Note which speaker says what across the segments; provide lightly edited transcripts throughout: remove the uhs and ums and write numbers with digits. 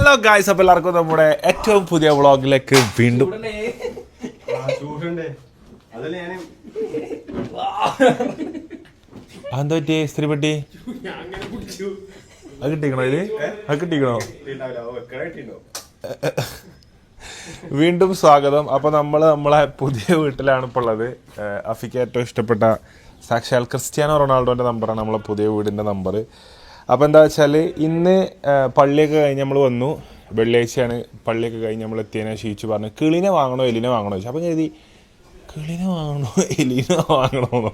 Speaker 1: Hello guys, അപ്പോൾ എല്ലാവർക്കും നമ്മുടെ ഏറ്റവും പുതിയ വ്ളോഗിലേക്ക് വീണ്ടും എന്താ പറ്റി സ്ത്രീപെട്ടി അത് കിട്ടിക്കണോ ഇത് അത് കിട്ടിക്കണോ? വീണ്ടും സ്വാഗതം. അപ്പോൾ നമ്മളെ പുതിയ വീട്ടിലാണ് ഇപ്പോൾ ഉള്ളത്. അഫിക്ക് ഏറ്റവും ഇഷ്ടപ്പെട്ട സാക്ഷാൽ ക്രിസ്ത്യാനോ റൊണാൾഡോൻ്റെ നമ്പറാണ് നമ്മളെ പുതിയ വീടിൻ്റെ നമ്പർ. അപ്പോൾ എന്താ വെച്ചാൽ ഇന്ന് പള്ളിയൊക്കെ കഴിഞ്ഞ് നമ്മൾ വന്നു. വെള്ളിയാഴ്ചയാണ്. പള്ളിയൊക്കെ കഴിഞ്ഞ് നമ്മൾ എത്തിയതിനെ ക്ഷീച്ചു പറഞ്ഞു കിളിനെ വാങ്ങണോ എലിനെ വാങ്ങണോ ചോദിച്ചു. അപ്പോൾ കരുതി കിളിനെ വാങ്ങണോ എലിനെ വാങ്ങണമെന്നോ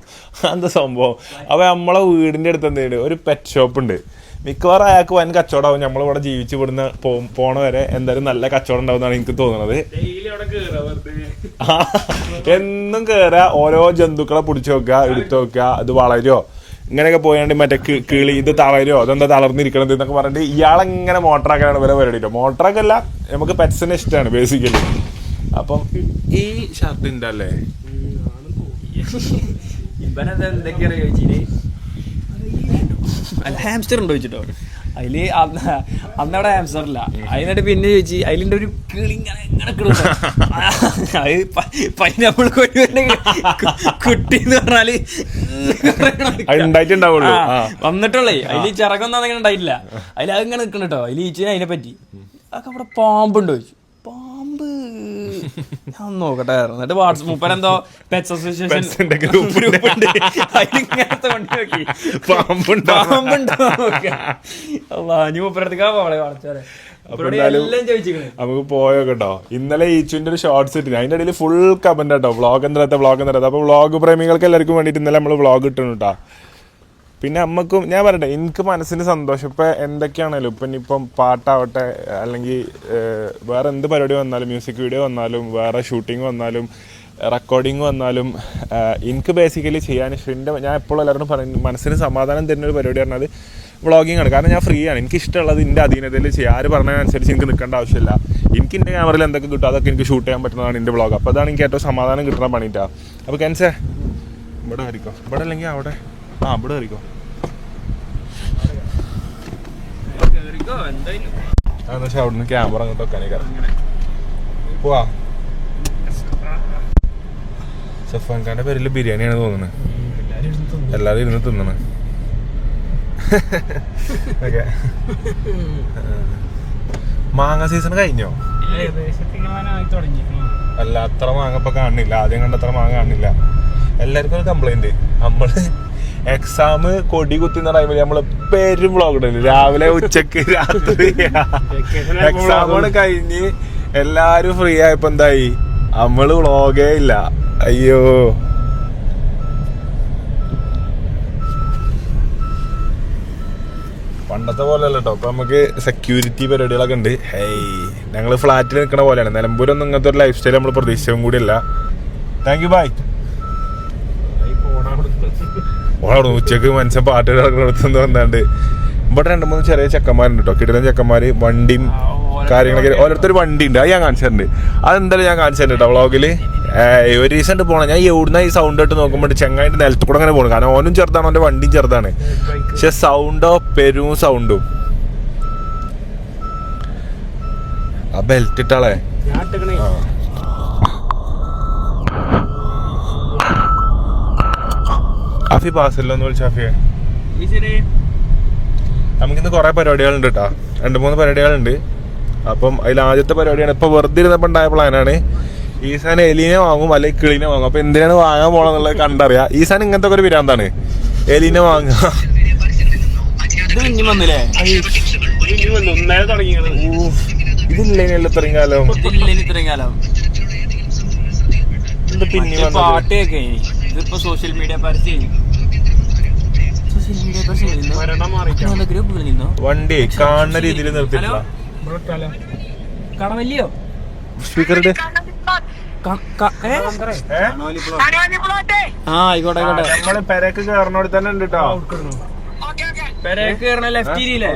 Speaker 1: എന്താ സംഭവം. അപ്പോൾ നമ്മളെ വീടിൻ്റെ അടുത്ത് എന്തെങ്കിലും ഒരു പെറ്റ് ഷോപ്പ് ഉണ്ട്. മിക്കവാറും അയാൾക്ക് വൻ കച്ചവടമാവും. നമ്മളിവിടെ ജീവിച്ച് ഇവിടുന്ന് പോണ വരെ എന്തായാലും നല്ല കച്ചവടം ഉണ്ടാവും എന്നാണ് എനിക്ക് തോന്നുന്നത്. എന്നും കയറുക, ഓരോ ജന്തുക്കളെ പിടിച്ചു വെക്കുക, എടുത്തു വെക്കുക, അത് വളരുമോ ഇങ്ങനെയൊക്കെ പോയാണ്ട് മറ്റേ കിളി ഇത് തളരുമോ അതെന്താ തളർന്നിരിക്കണത് എന്നൊക്കെ പറഞ്ഞിട്ട് ഇയാളെങ്ങനെ മോട്ടറാക്കാനാണ് ഇവരെ പരിപാടി. മോട്ടറാക്കല്ല, നമുക്ക് പെറ്റ്സിനെ ഇഷ്ടമാണ് ബേസിക്കലി. അപ്പം ഈ ഷർട്ട് ഉണ്ട് അല്ലേ,
Speaker 2: ഹാംസ്റ്റർ ഉണ്ടോ ചോദിച്ചിട്ടോ. അതില് അന്നവിടെ ഹാംസ്റ്റർ ഇല്ല. അതിനായിട്ട് പിന്നെ ചോദിച്ചു അതിലിന്റെ ഒരു കിളി ഇങ്ങനെ പൈനാപ്പിൾ കുട്ടി എന്ന് പറഞ്ഞാല് വന്നിട്ടുള്ളേ. അതില് ചിറകൊന്നും അങ്ങനെ ഉണ്ടായിട്ടില്ല. അതിൽ അതിങ്ങനെ നിൽക്കണം കേട്ടോ. അതിൽ ചോദിച്ചാൽ അതിനെ പറ്റി അതൊക്കെ അവിടെ പാമ്പുണ്ടോ ചോദിച്ചു. പാമ്പ് ഞാൻ നോക്കട്ടെ. എന്നിട്ട് വാട്സ്ആപ്പ് മൂപ്പരെന്തോ പെറ്റ്സ് അസോസിയേഷൻ ഗ്രൂപ്പുണ്ട്, അതിലിങ്ങനത്തെ വണ്ടി നോക്കി പാമ്പുണ്ടോ ഇനി മൂപ്പരടുത്തേക്കാ പോളെ വളച്ചോരെ എല്ലാം ചോദിച്ചിരിക്കണേ.
Speaker 1: നമുക്ക് പോയോട്ടോ. ഇന്നലെ ഈച്ചുവിന്റെ ഒരു ഷോർട്സ് ഇട്ടിന്, അതിന്റെ ഇടയിൽ ഫുൾ കമന്റ് കേട്ടോ, വ്ളോഗ് എന്തരത്തെ. അപ്പൊ വ്ളോഗ് പ്രേമികൾക്ക് എല്ലാവർക്കും വേണ്ടിയിട്ട് ഇന്നലെ നമ്മൾ വ്ളോഗ് ഇട്ടു കേട്ടോ. പിന്നെ അമ്മക്കും ഞാൻ പറയട്ടെ, എനിക്ക് മനസ്സിന് സന്തോഷം. ഇപ്പം എന്തൊക്കെയാണേലും ഇപ്പം ഇനിയിപ്പം പാട്ടാവട്ടെ അല്ലെങ്കിൽ വേറെ എന്ത് പരിപാടി വന്നാലും, മ്യൂസിക് വീഡിയോ വന്നാലും, വേറെ ഷൂട്ടിങ് വന്നാലും, റെക്കോർഡിങ് വന്നാലും, എനിക്ക് ബേസിക്കലി ചെയ്യാൻ ഇഷ്ടം. ഞാൻ എപ്പോഴും എല്ലാവരും പറയും മനസ്സിന് സമാധാനം തരുന്നൊരു പരിപാടി പറഞ്ഞത് വ്ളോഗിങ് ആണ്. കാരണം ഞാൻ ഫ്രീ ആണ്. എനിക്ക് ഇഷ്ടമുള്ളത് എൻ്റെ അധീനതയിൽ ചെയ്യാം. ആര് പറഞ്ഞതിനനുസരിച്ച് എനിക്ക് നിൽക്കേണ്ട ആവശ്യമില്ല. എനിക്ക് എൻ്റെ ക്യാമറയിൽ എന്തൊക്കെ കിട്ടും അതൊക്കെ എനിക്ക് ഷൂട്ട് ചെയ്യാൻ പറ്റുന്നതാണ് എൻ്റെ വ്ളോഗ്. അപ്പോൾ അതാണ് എനിക്ക് ഏറ്റവും സമാധാനം കിട്ടുന്ന പണിയിട്ടാണ്. അപ്പോൾ ക്യാൻസേ ഇവിടെ ആയിരിക്കും, ഇവിടെ അല്ലെങ്കിൽ അവിടെ ഇവിടെ ആയിരിക്കോ. പക്ഷെ അവിടുന്ന് ക്യാമറ അങ്ങോട്ട് വെക്കാനേ പോവാ. സഫാൻ ഖാന്റെ പേരിൽ ബിരിയാണിയാണ് തോന്നുന്നത്. എല്ലാവരും ഇരുന്ന് തിന്നണ്. ഓക്കെ, മാങ്ങ സീസൺ കഴിഞ്ഞോ? അല്ല, അത്ര മാങ്ങ ഇപ്പൊ കാണില്ല. ആദ്യം കണ്ടത്ര മാങ്ങ കാണില്ല. എല്ലാവർക്കും ഒരു കംപ്ലൈന്റ്, നമ്മള് എക്സാം കൊടി കുത്തുന്ന ടൈമിൽ നമ്മള് പേരും വ്ളോഗ് ഇടല്. രാവിലെ ഉച്ചക്ക് രാത്രി എക്സാമാണ് കഴിഞ്ഞ് എല്ലാരും ഫ്രീ ആയപ്പോ എന്തായി, നമ്മള് വ്ളോഗേ ഇല്ല. അയ്യോ, പണ്ടത്തെ പോലെ അല്ല കേട്ടോ. ഇപ്പൊ നമുക്ക് സെക്യൂരിറ്റി പരിപാടികളൊക്കെ ഉണ്ട്. ഞങ്ങള് ഫ്ലാറ്റിൽ നിൽക്കണ പോലെയാണ്. നിലമ്പൂരൊന്നും ഇങ്ങനത്തെ ഒരു ലൈഫ് സ്റ്റൈൽ നമ്മൾ പ്രതീക്ഷിച്ചും കൂടി അല്ല. Thank you, by. ഓളവിടെ ഉച്ചക്ക് മനുഷ്യൻ പാട്ട് കിടക്കുന്നിടത്തുനിന്ന് വന്നാണ്ട് ഇവിടെ 2-3 ചെറിയ ചെക്കന്മാരുണ്ട് കേട്ടോ, കിട്ടുന്ന ചെക്കന്മാര്. വണ്ടിയും കാര്യങ്ങളൊക്കെ ഓരോരുത്തർ വണ്ടി ഉണ്ട്, അത് ഞാൻ കാണിച്ചിട്ടുണ്ട്. അതെന്തായാലും ഞാൻ കാണിച്ചിട്ടുണ്ട് കേട്ടോ വ്ളോഗില്. ഒരു റീസെന്റ് പോകണം. ഞാൻ എവിടുന്ന ഈ സൗണ്ട് ആയിട്ട് നോക്കുമ്പോൾ ചെങ്ങായിട്ട് നിലത്ത് കൂടെ അങ്ങനെ പോകണം. കാരണം ഓനും ചെറുതാണ്, ഓൻ്റെ വണ്ടിയും ചെറുതാണ്. പക്ഷെ സൗണ്ടോ പെരും സൗണ്ടും. ആ ബെൽറ്റ് ഇട്ടാളെ ഷാഫി പാസല്ലോ എന്ന് വിളിച്ച ഷാഫിയെ. നമുക്കിന്ന് കുറെ പരിപാടികളുണ്ട് കേട്ടോ, 2-3 പരിപാടികളുണ്ട്. അപ്പം അതിൽ ആദ്യത്തെ പരിപാടിയാണ് ഇപ്പൊ വെറുതെ ഇരുന്നപ്പോൾ ഉണ്ടായ പ്ലാനാണ്. ഈ സാധനം എലീനെ വാങ്ങും അല്ലെങ്കിൽ കിളിനെ വാങ്ങും. അപ്പൊ എന്തിനാണ് വാങ്ങാൻ പോണെന്നുള്ളത് കണ്ടറിയാം. ഈ സാധനം ഇങ്ങനത്തെ ഒരു പിരാന്താണ്, എലീനെ വാങ്ങുക. ഇതില്ലേനല്ലോ ഇത്രയും കാലം. പിന്നെ
Speaker 2: പാട്ടൊക്കെ ഇതിപ്പോ സോഷ്യൽ മീഡിയ പരസ്യം
Speaker 1: വണ്ടി കാണുന്ന രീതിയിൽ നിർത്തിയിട്ടില്ല.
Speaker 2: കടവല്ലിയോ
Speaker 1: സ്പീക്കറിന്റെ
Speaker 2: ആയിക്കോട്ടെ.
Speaker 1: നമ്മള് പെരക്ക് കയറണോട് തന്നെ ഉണ്ട് കേട്ടോ.
Speaker 2: പെരക്ക് കയറണ ലെഫ്റ്റ് ഇരിയില്ലേ,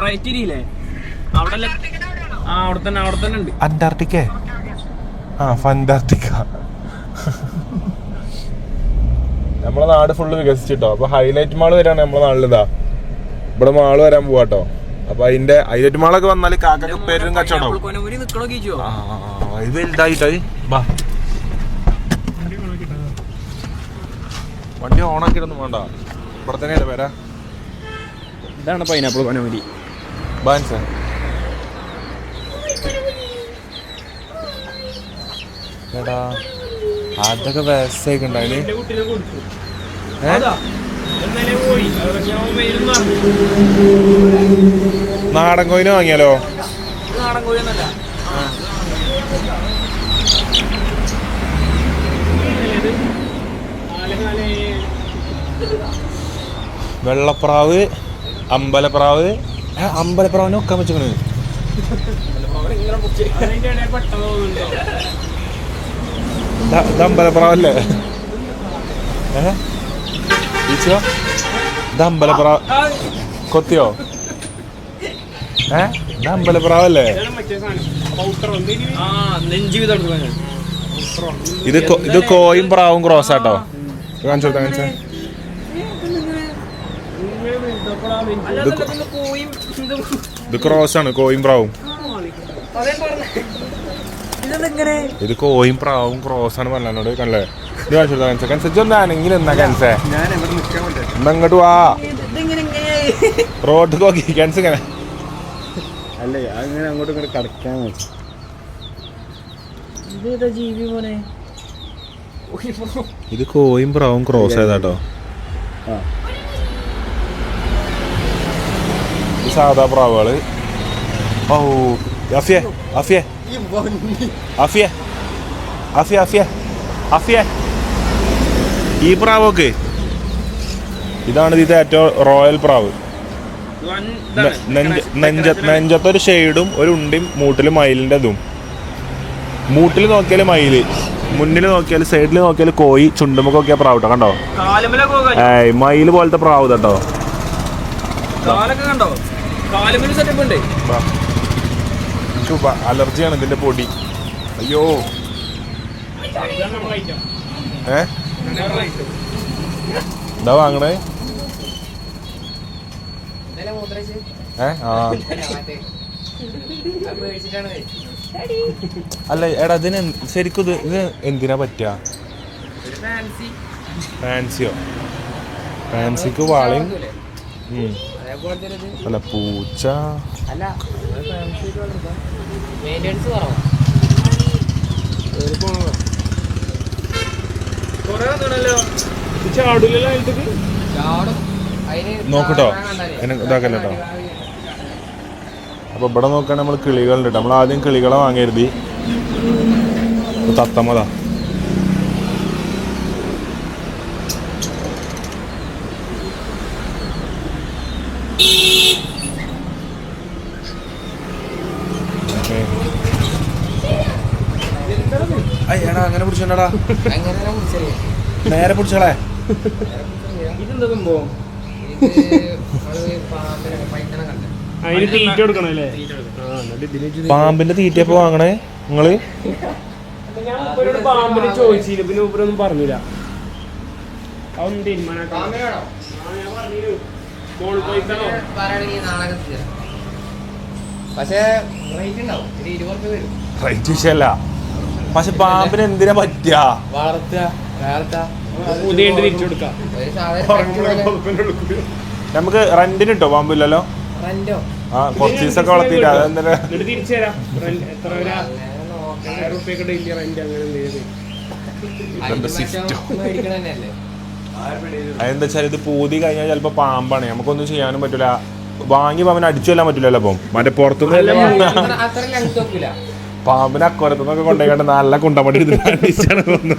Speaker 2: റൈറ്റ് ഇരിയില്ലേ, അവിടെ അവിടെ തന്നെ ഉണ്ട്.
Speaker 1: അന്റാർട്ടിക്ക, ഫന്റാർട്ടിക്ക. നമ്മളെ നാട് ഫുള്ള് വികസിച്ചിട്ടോ. അപ്പൊ ഹൈലൈറ്റ് മാള് വരാണ് നമ്മളെ നാട്ടിലിതാ. ഇവിടെ മാള് വരാൻ പോവാട്ടോ. അപ്പൊ അതിന്റെ അയിരറ്റുമാളൊക്കെ വന്നാല് കാക്കൊക്കെ പേരും കച്ചവടം ഇത് വലുതായിട്ടായി ബാ വണ്ടി ഓണാക്കിയിട്ടൊന്നും വേണ്ട ഇവിടെ തന്നെയല്ലേ പേരാ.
Speaker 2: ഇതാണ് പൈനാപ്പിൾ പനമൂരി.
Speaker 1: ബാൻസ് എടാ അതൊക്കെ വേസ്റ്റൊക്കെ ഉണ്ടായിന്. നാടൻ കോയിന് വാങ്ങിയാലോ?
Speaker 2: നാടൻ കോഴിയൊന്നല്ല.
Speaker 1: വെള്ളപ്രാവ്, അമ്പലപ്രാവ്. അമ്പലപ്രാവിനെ ഒക്കെ വെച്ചേക്കണ്. ഇത് അമ്പലപ്രാവല്ലേ? ഇത് അമ്പലപ്രാവ് കൊത്തിയോ? ഇത് അമ്പലപ്രാവല്ലേ? ഇത് കോയും പ്രാവും ക്രോസ് ആട്ടോ. കാണിച്ചോ കാണിച്ചോ. ഇത് ക്രോസ് ആണ്, കോയും പ്രാവും. ഇത് കോയും പ്രാവും ക്രോസ് ആണ് പറഞ്ഞോട് കണ്ടേ. ഇത് കാണിച്ചോ കൻസെങ്കിലും എന്നാ കൻസേ ഇങ്ങോട്ട് വാ. റോഡ് നോക്കി കൻസ് ഇങ്ങനെ
Speaker 3: അല്ലേ അങ്ങനെ അങ്ങോട്ടും ഇങ്ങോട്ട് കടക്കാൻ വെച്ചു.
Speaker 1: ഇത് കോയും പ്രാവും ക്രോസ് ആയതാട്ടോ. സാധാ പ്രാവുകള്. ഓ അഫിയെ അഫിയെ അഫിയെ അഫിയ അഫിയ അഫിയെ ഈ പ്രാവൊക്കെ ഇതാണ് ഇത് ഏറ്റവും റോയൽ പ്രാവ്. നെഞ്ചത്തൊരു ഷെയ്ഡും ഒരു ഉണ്ടിയും മൂട്ടില് മയിലിന്റെ ഇതും. മൂട്ടിൽ നോക്കിയാല് മയില്, മുന്നിൽ നോക്കിയാല് സൈഡിൽ നോക്കിയാല് കോയി, ചുണ്ടുമുക്ക് നോക്കിയാൽ പ്രാവ് കേട്ടോ. കണ്ടോ മയില് പോലത്തെ പ്രാവ് കേട്ടോ. അലർജിയാണ് ഇതിന്റെ പൊടി. അയ്യോ എന്താ വാങ്ങണേ? അല്ല എടാ ഇതിന് ശരിക്കും ഇത് എന്തിനാ പറ്റുക? ഫാൻസിയോ? ഫാൻസിക്ക് വാളയും അല്ല പൂച്ച നോക്കട്ടോ ഇതാക്കല്ലോ. അപ്പൊ ഇവിടെ നോക്കുകയാണെങ്കിൽ നമ്മൾ കിളികളുണ്ട്. നമ്മൾ ആദ്യം കിളികളെ വാങ്ങരുത്. തത്തമ്മതാ. എടാ അങ്ങനെ പിടിച്ചോണ്ടാ, നേരെ പിടിച്ചോളെ. പാമ്പിന്റെ തീറ്റയപ്പോ വാങ്ങണേ നിങ്ങള്?
Speaker 3: പാമ്പിന് ചോദിച്ചില്ല, പിന്നെ ഒന്നും പറഞ്ഞില്ല.
Speaker 1: റേറ്റ് വിഷയല്ല. പക്ഷെ പാമ്പിന് എന്തിനാ പറ്റുക? നമുക്ക് റെന്റിന് കിട്ടോ? പാമ്പില്ലല്ലോ. ആ കുറച്ച് ദിവസമൊക്കെ വളർത്തിട്ട് അതെന്താ അതെന്താ വെച്ചാൽ ഇത് പൂതി കഴിഞ്ഞാൽ ചിലപ്പോ പാമ്പാണ്, നമുക്കൊന്നും ചെയ്യാനും പറ്റൂല. വാങ്ങി പാമ്പിനെ അടിച്ചു കൊല്ലാൻ പറ്റൂലല്ലോ. അപ്പം മറ്റേ പുറത്തുനിന്ന് പാമ്പിനെ അക്കോരത്തുനിന്നൊക്കെ കൊണ്ടുപോയിക്കണ്ട് നല്ല കുണ്ടമടി എടുത്തിട്ടാണ് വന്നു.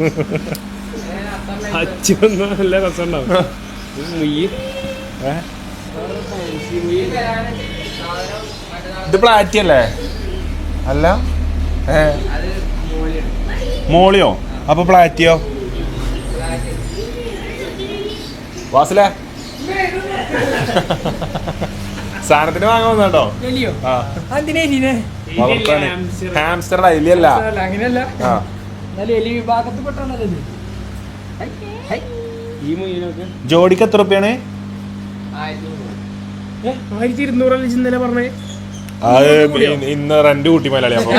Speaker 3: നല്ല രസമുണ്ടാവും.
Speaker 1: ഇത് പ്ലാറ്റി അല്ലേ? അല്ല മോളിയോ? അപ്പൊ പ്ലാറ്റിയോ? വാസിലേ സാധനത്തിന് വാങ്ങാൻ വന്നോ? ഹാംസ്റ്ററുടെ എലിയല്ല. ജോഡിക്ക് എത്ര റുപ്യാണ്?
Speaker 4: 1200 ഇന്നലെ പറഞ്ഞേ.
Speaker 1: അത് ഇന്ന് റെന്റ് കൂട്ടി മലയാളി അപ്പൊ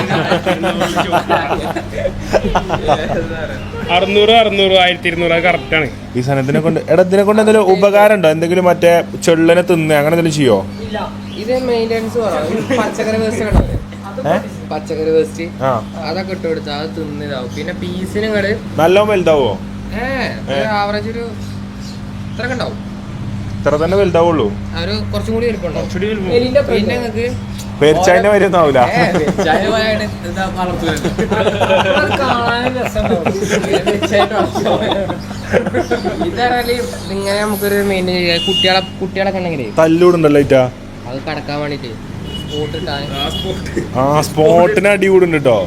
Speaker 4: 600 1200 കറക്റ്റാണ്.
Speaker 1: ഈ സാധനത്തിനെ കൊണ്ട് ഇതിനെ കൊണ്ട് എന്തെങ്കിലും ഉപകാരം ഉണ്ടോ? എന്തെങ്കിലും മറ്റേ ചെള്ളനെ തിന്ന് അങ്ങനെ എന്തെങ്കിലും ചെയ്യോ?
Speaker 5: ഇത് മെയിൻ്റെനൻസ് പച്ചക്കറി വേസ്റ്റ് പച്ചക്കറി വേസ്റ്റ് അതൊക്കെ ഇട്ട് കൊടുത്താൽ അത് തിന്നിതാവും. പിന്നെ പീസിന് ഇങ്ങട്
Speaker 1: നല്ല വലുതാവോ?
Speaker 5: ആവറേജ് ഒരു ഇത്രയൊക്കെ ഉണ്ടാവും.
Speaker 1: ഇത്ര തന്നെ വലുതാവുള്ളൂ?
Speaker 5: ഒരു കുറച്ചും കൂടി വലുപ്പമുണ്ടാവും. പിന്നെ നിങ്ങൾക്ക്
Speaker 1: പെരിച്ചായന്റെ വരുന്നാവൂല.
Speaker 5: ഇതറിയാല് ഇങ്ങനെ നമുക്കൊരു മെയിൻറ്റെയിൻ ചെയ്യാം. കുട്ടികളൊക്കെ ഉണ്ടെങ്കിലേ
Speaker 1: തല്ലൂടുണ്ടല്ലോ ഇറ്റാ
Speaker 5: അത് കടക്കാൻ വേണ്ടിട്ട് സ്പോട്ട് ഇട്ടാൽ
Speaker 1: സ്പോട്ടിന് അടി കൂടുണ്ട് കേട്ടോ.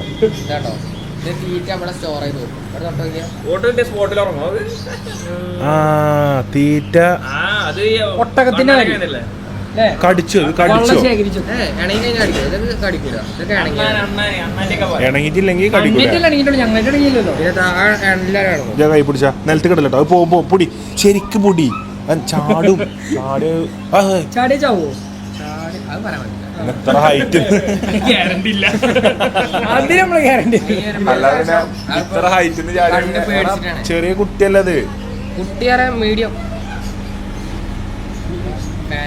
Speaker 5: ഇതാട്ടോ ഇത് തീറ്റ നമ്മളെ സ്റ്റോർ ചെയ്ത് വെക്കും. ഇവിടെ തൊട്ട്
Speaker 1: തീറ്റ
Speaker 2: ഒട്ടകത്തിന്റെ
Speaker 1: കടിച്ചു ഇണങ്ങിട്ടില്ലെങ്കിൽ കൈ പിടിച്ച നിലത്ത് കിടല്ലോ. അത് പോകുമ്പോ പൊടി ശരിക്ക് പൊടി ചാടും.
Speaker 2: ചാടിയ ചാവോ?
Speaker 1: എത്ര ഹൈറ്റ്
Speaker 4: ഗ്യാരണ്ടി ഇല്ല.
Speaker 1: ഇത്ര ഹൈറ്റ് ചെറിയ കുട്ടിയല്ലത്.
Speaker 5: കുട്ടിയാറെ മീഡിയം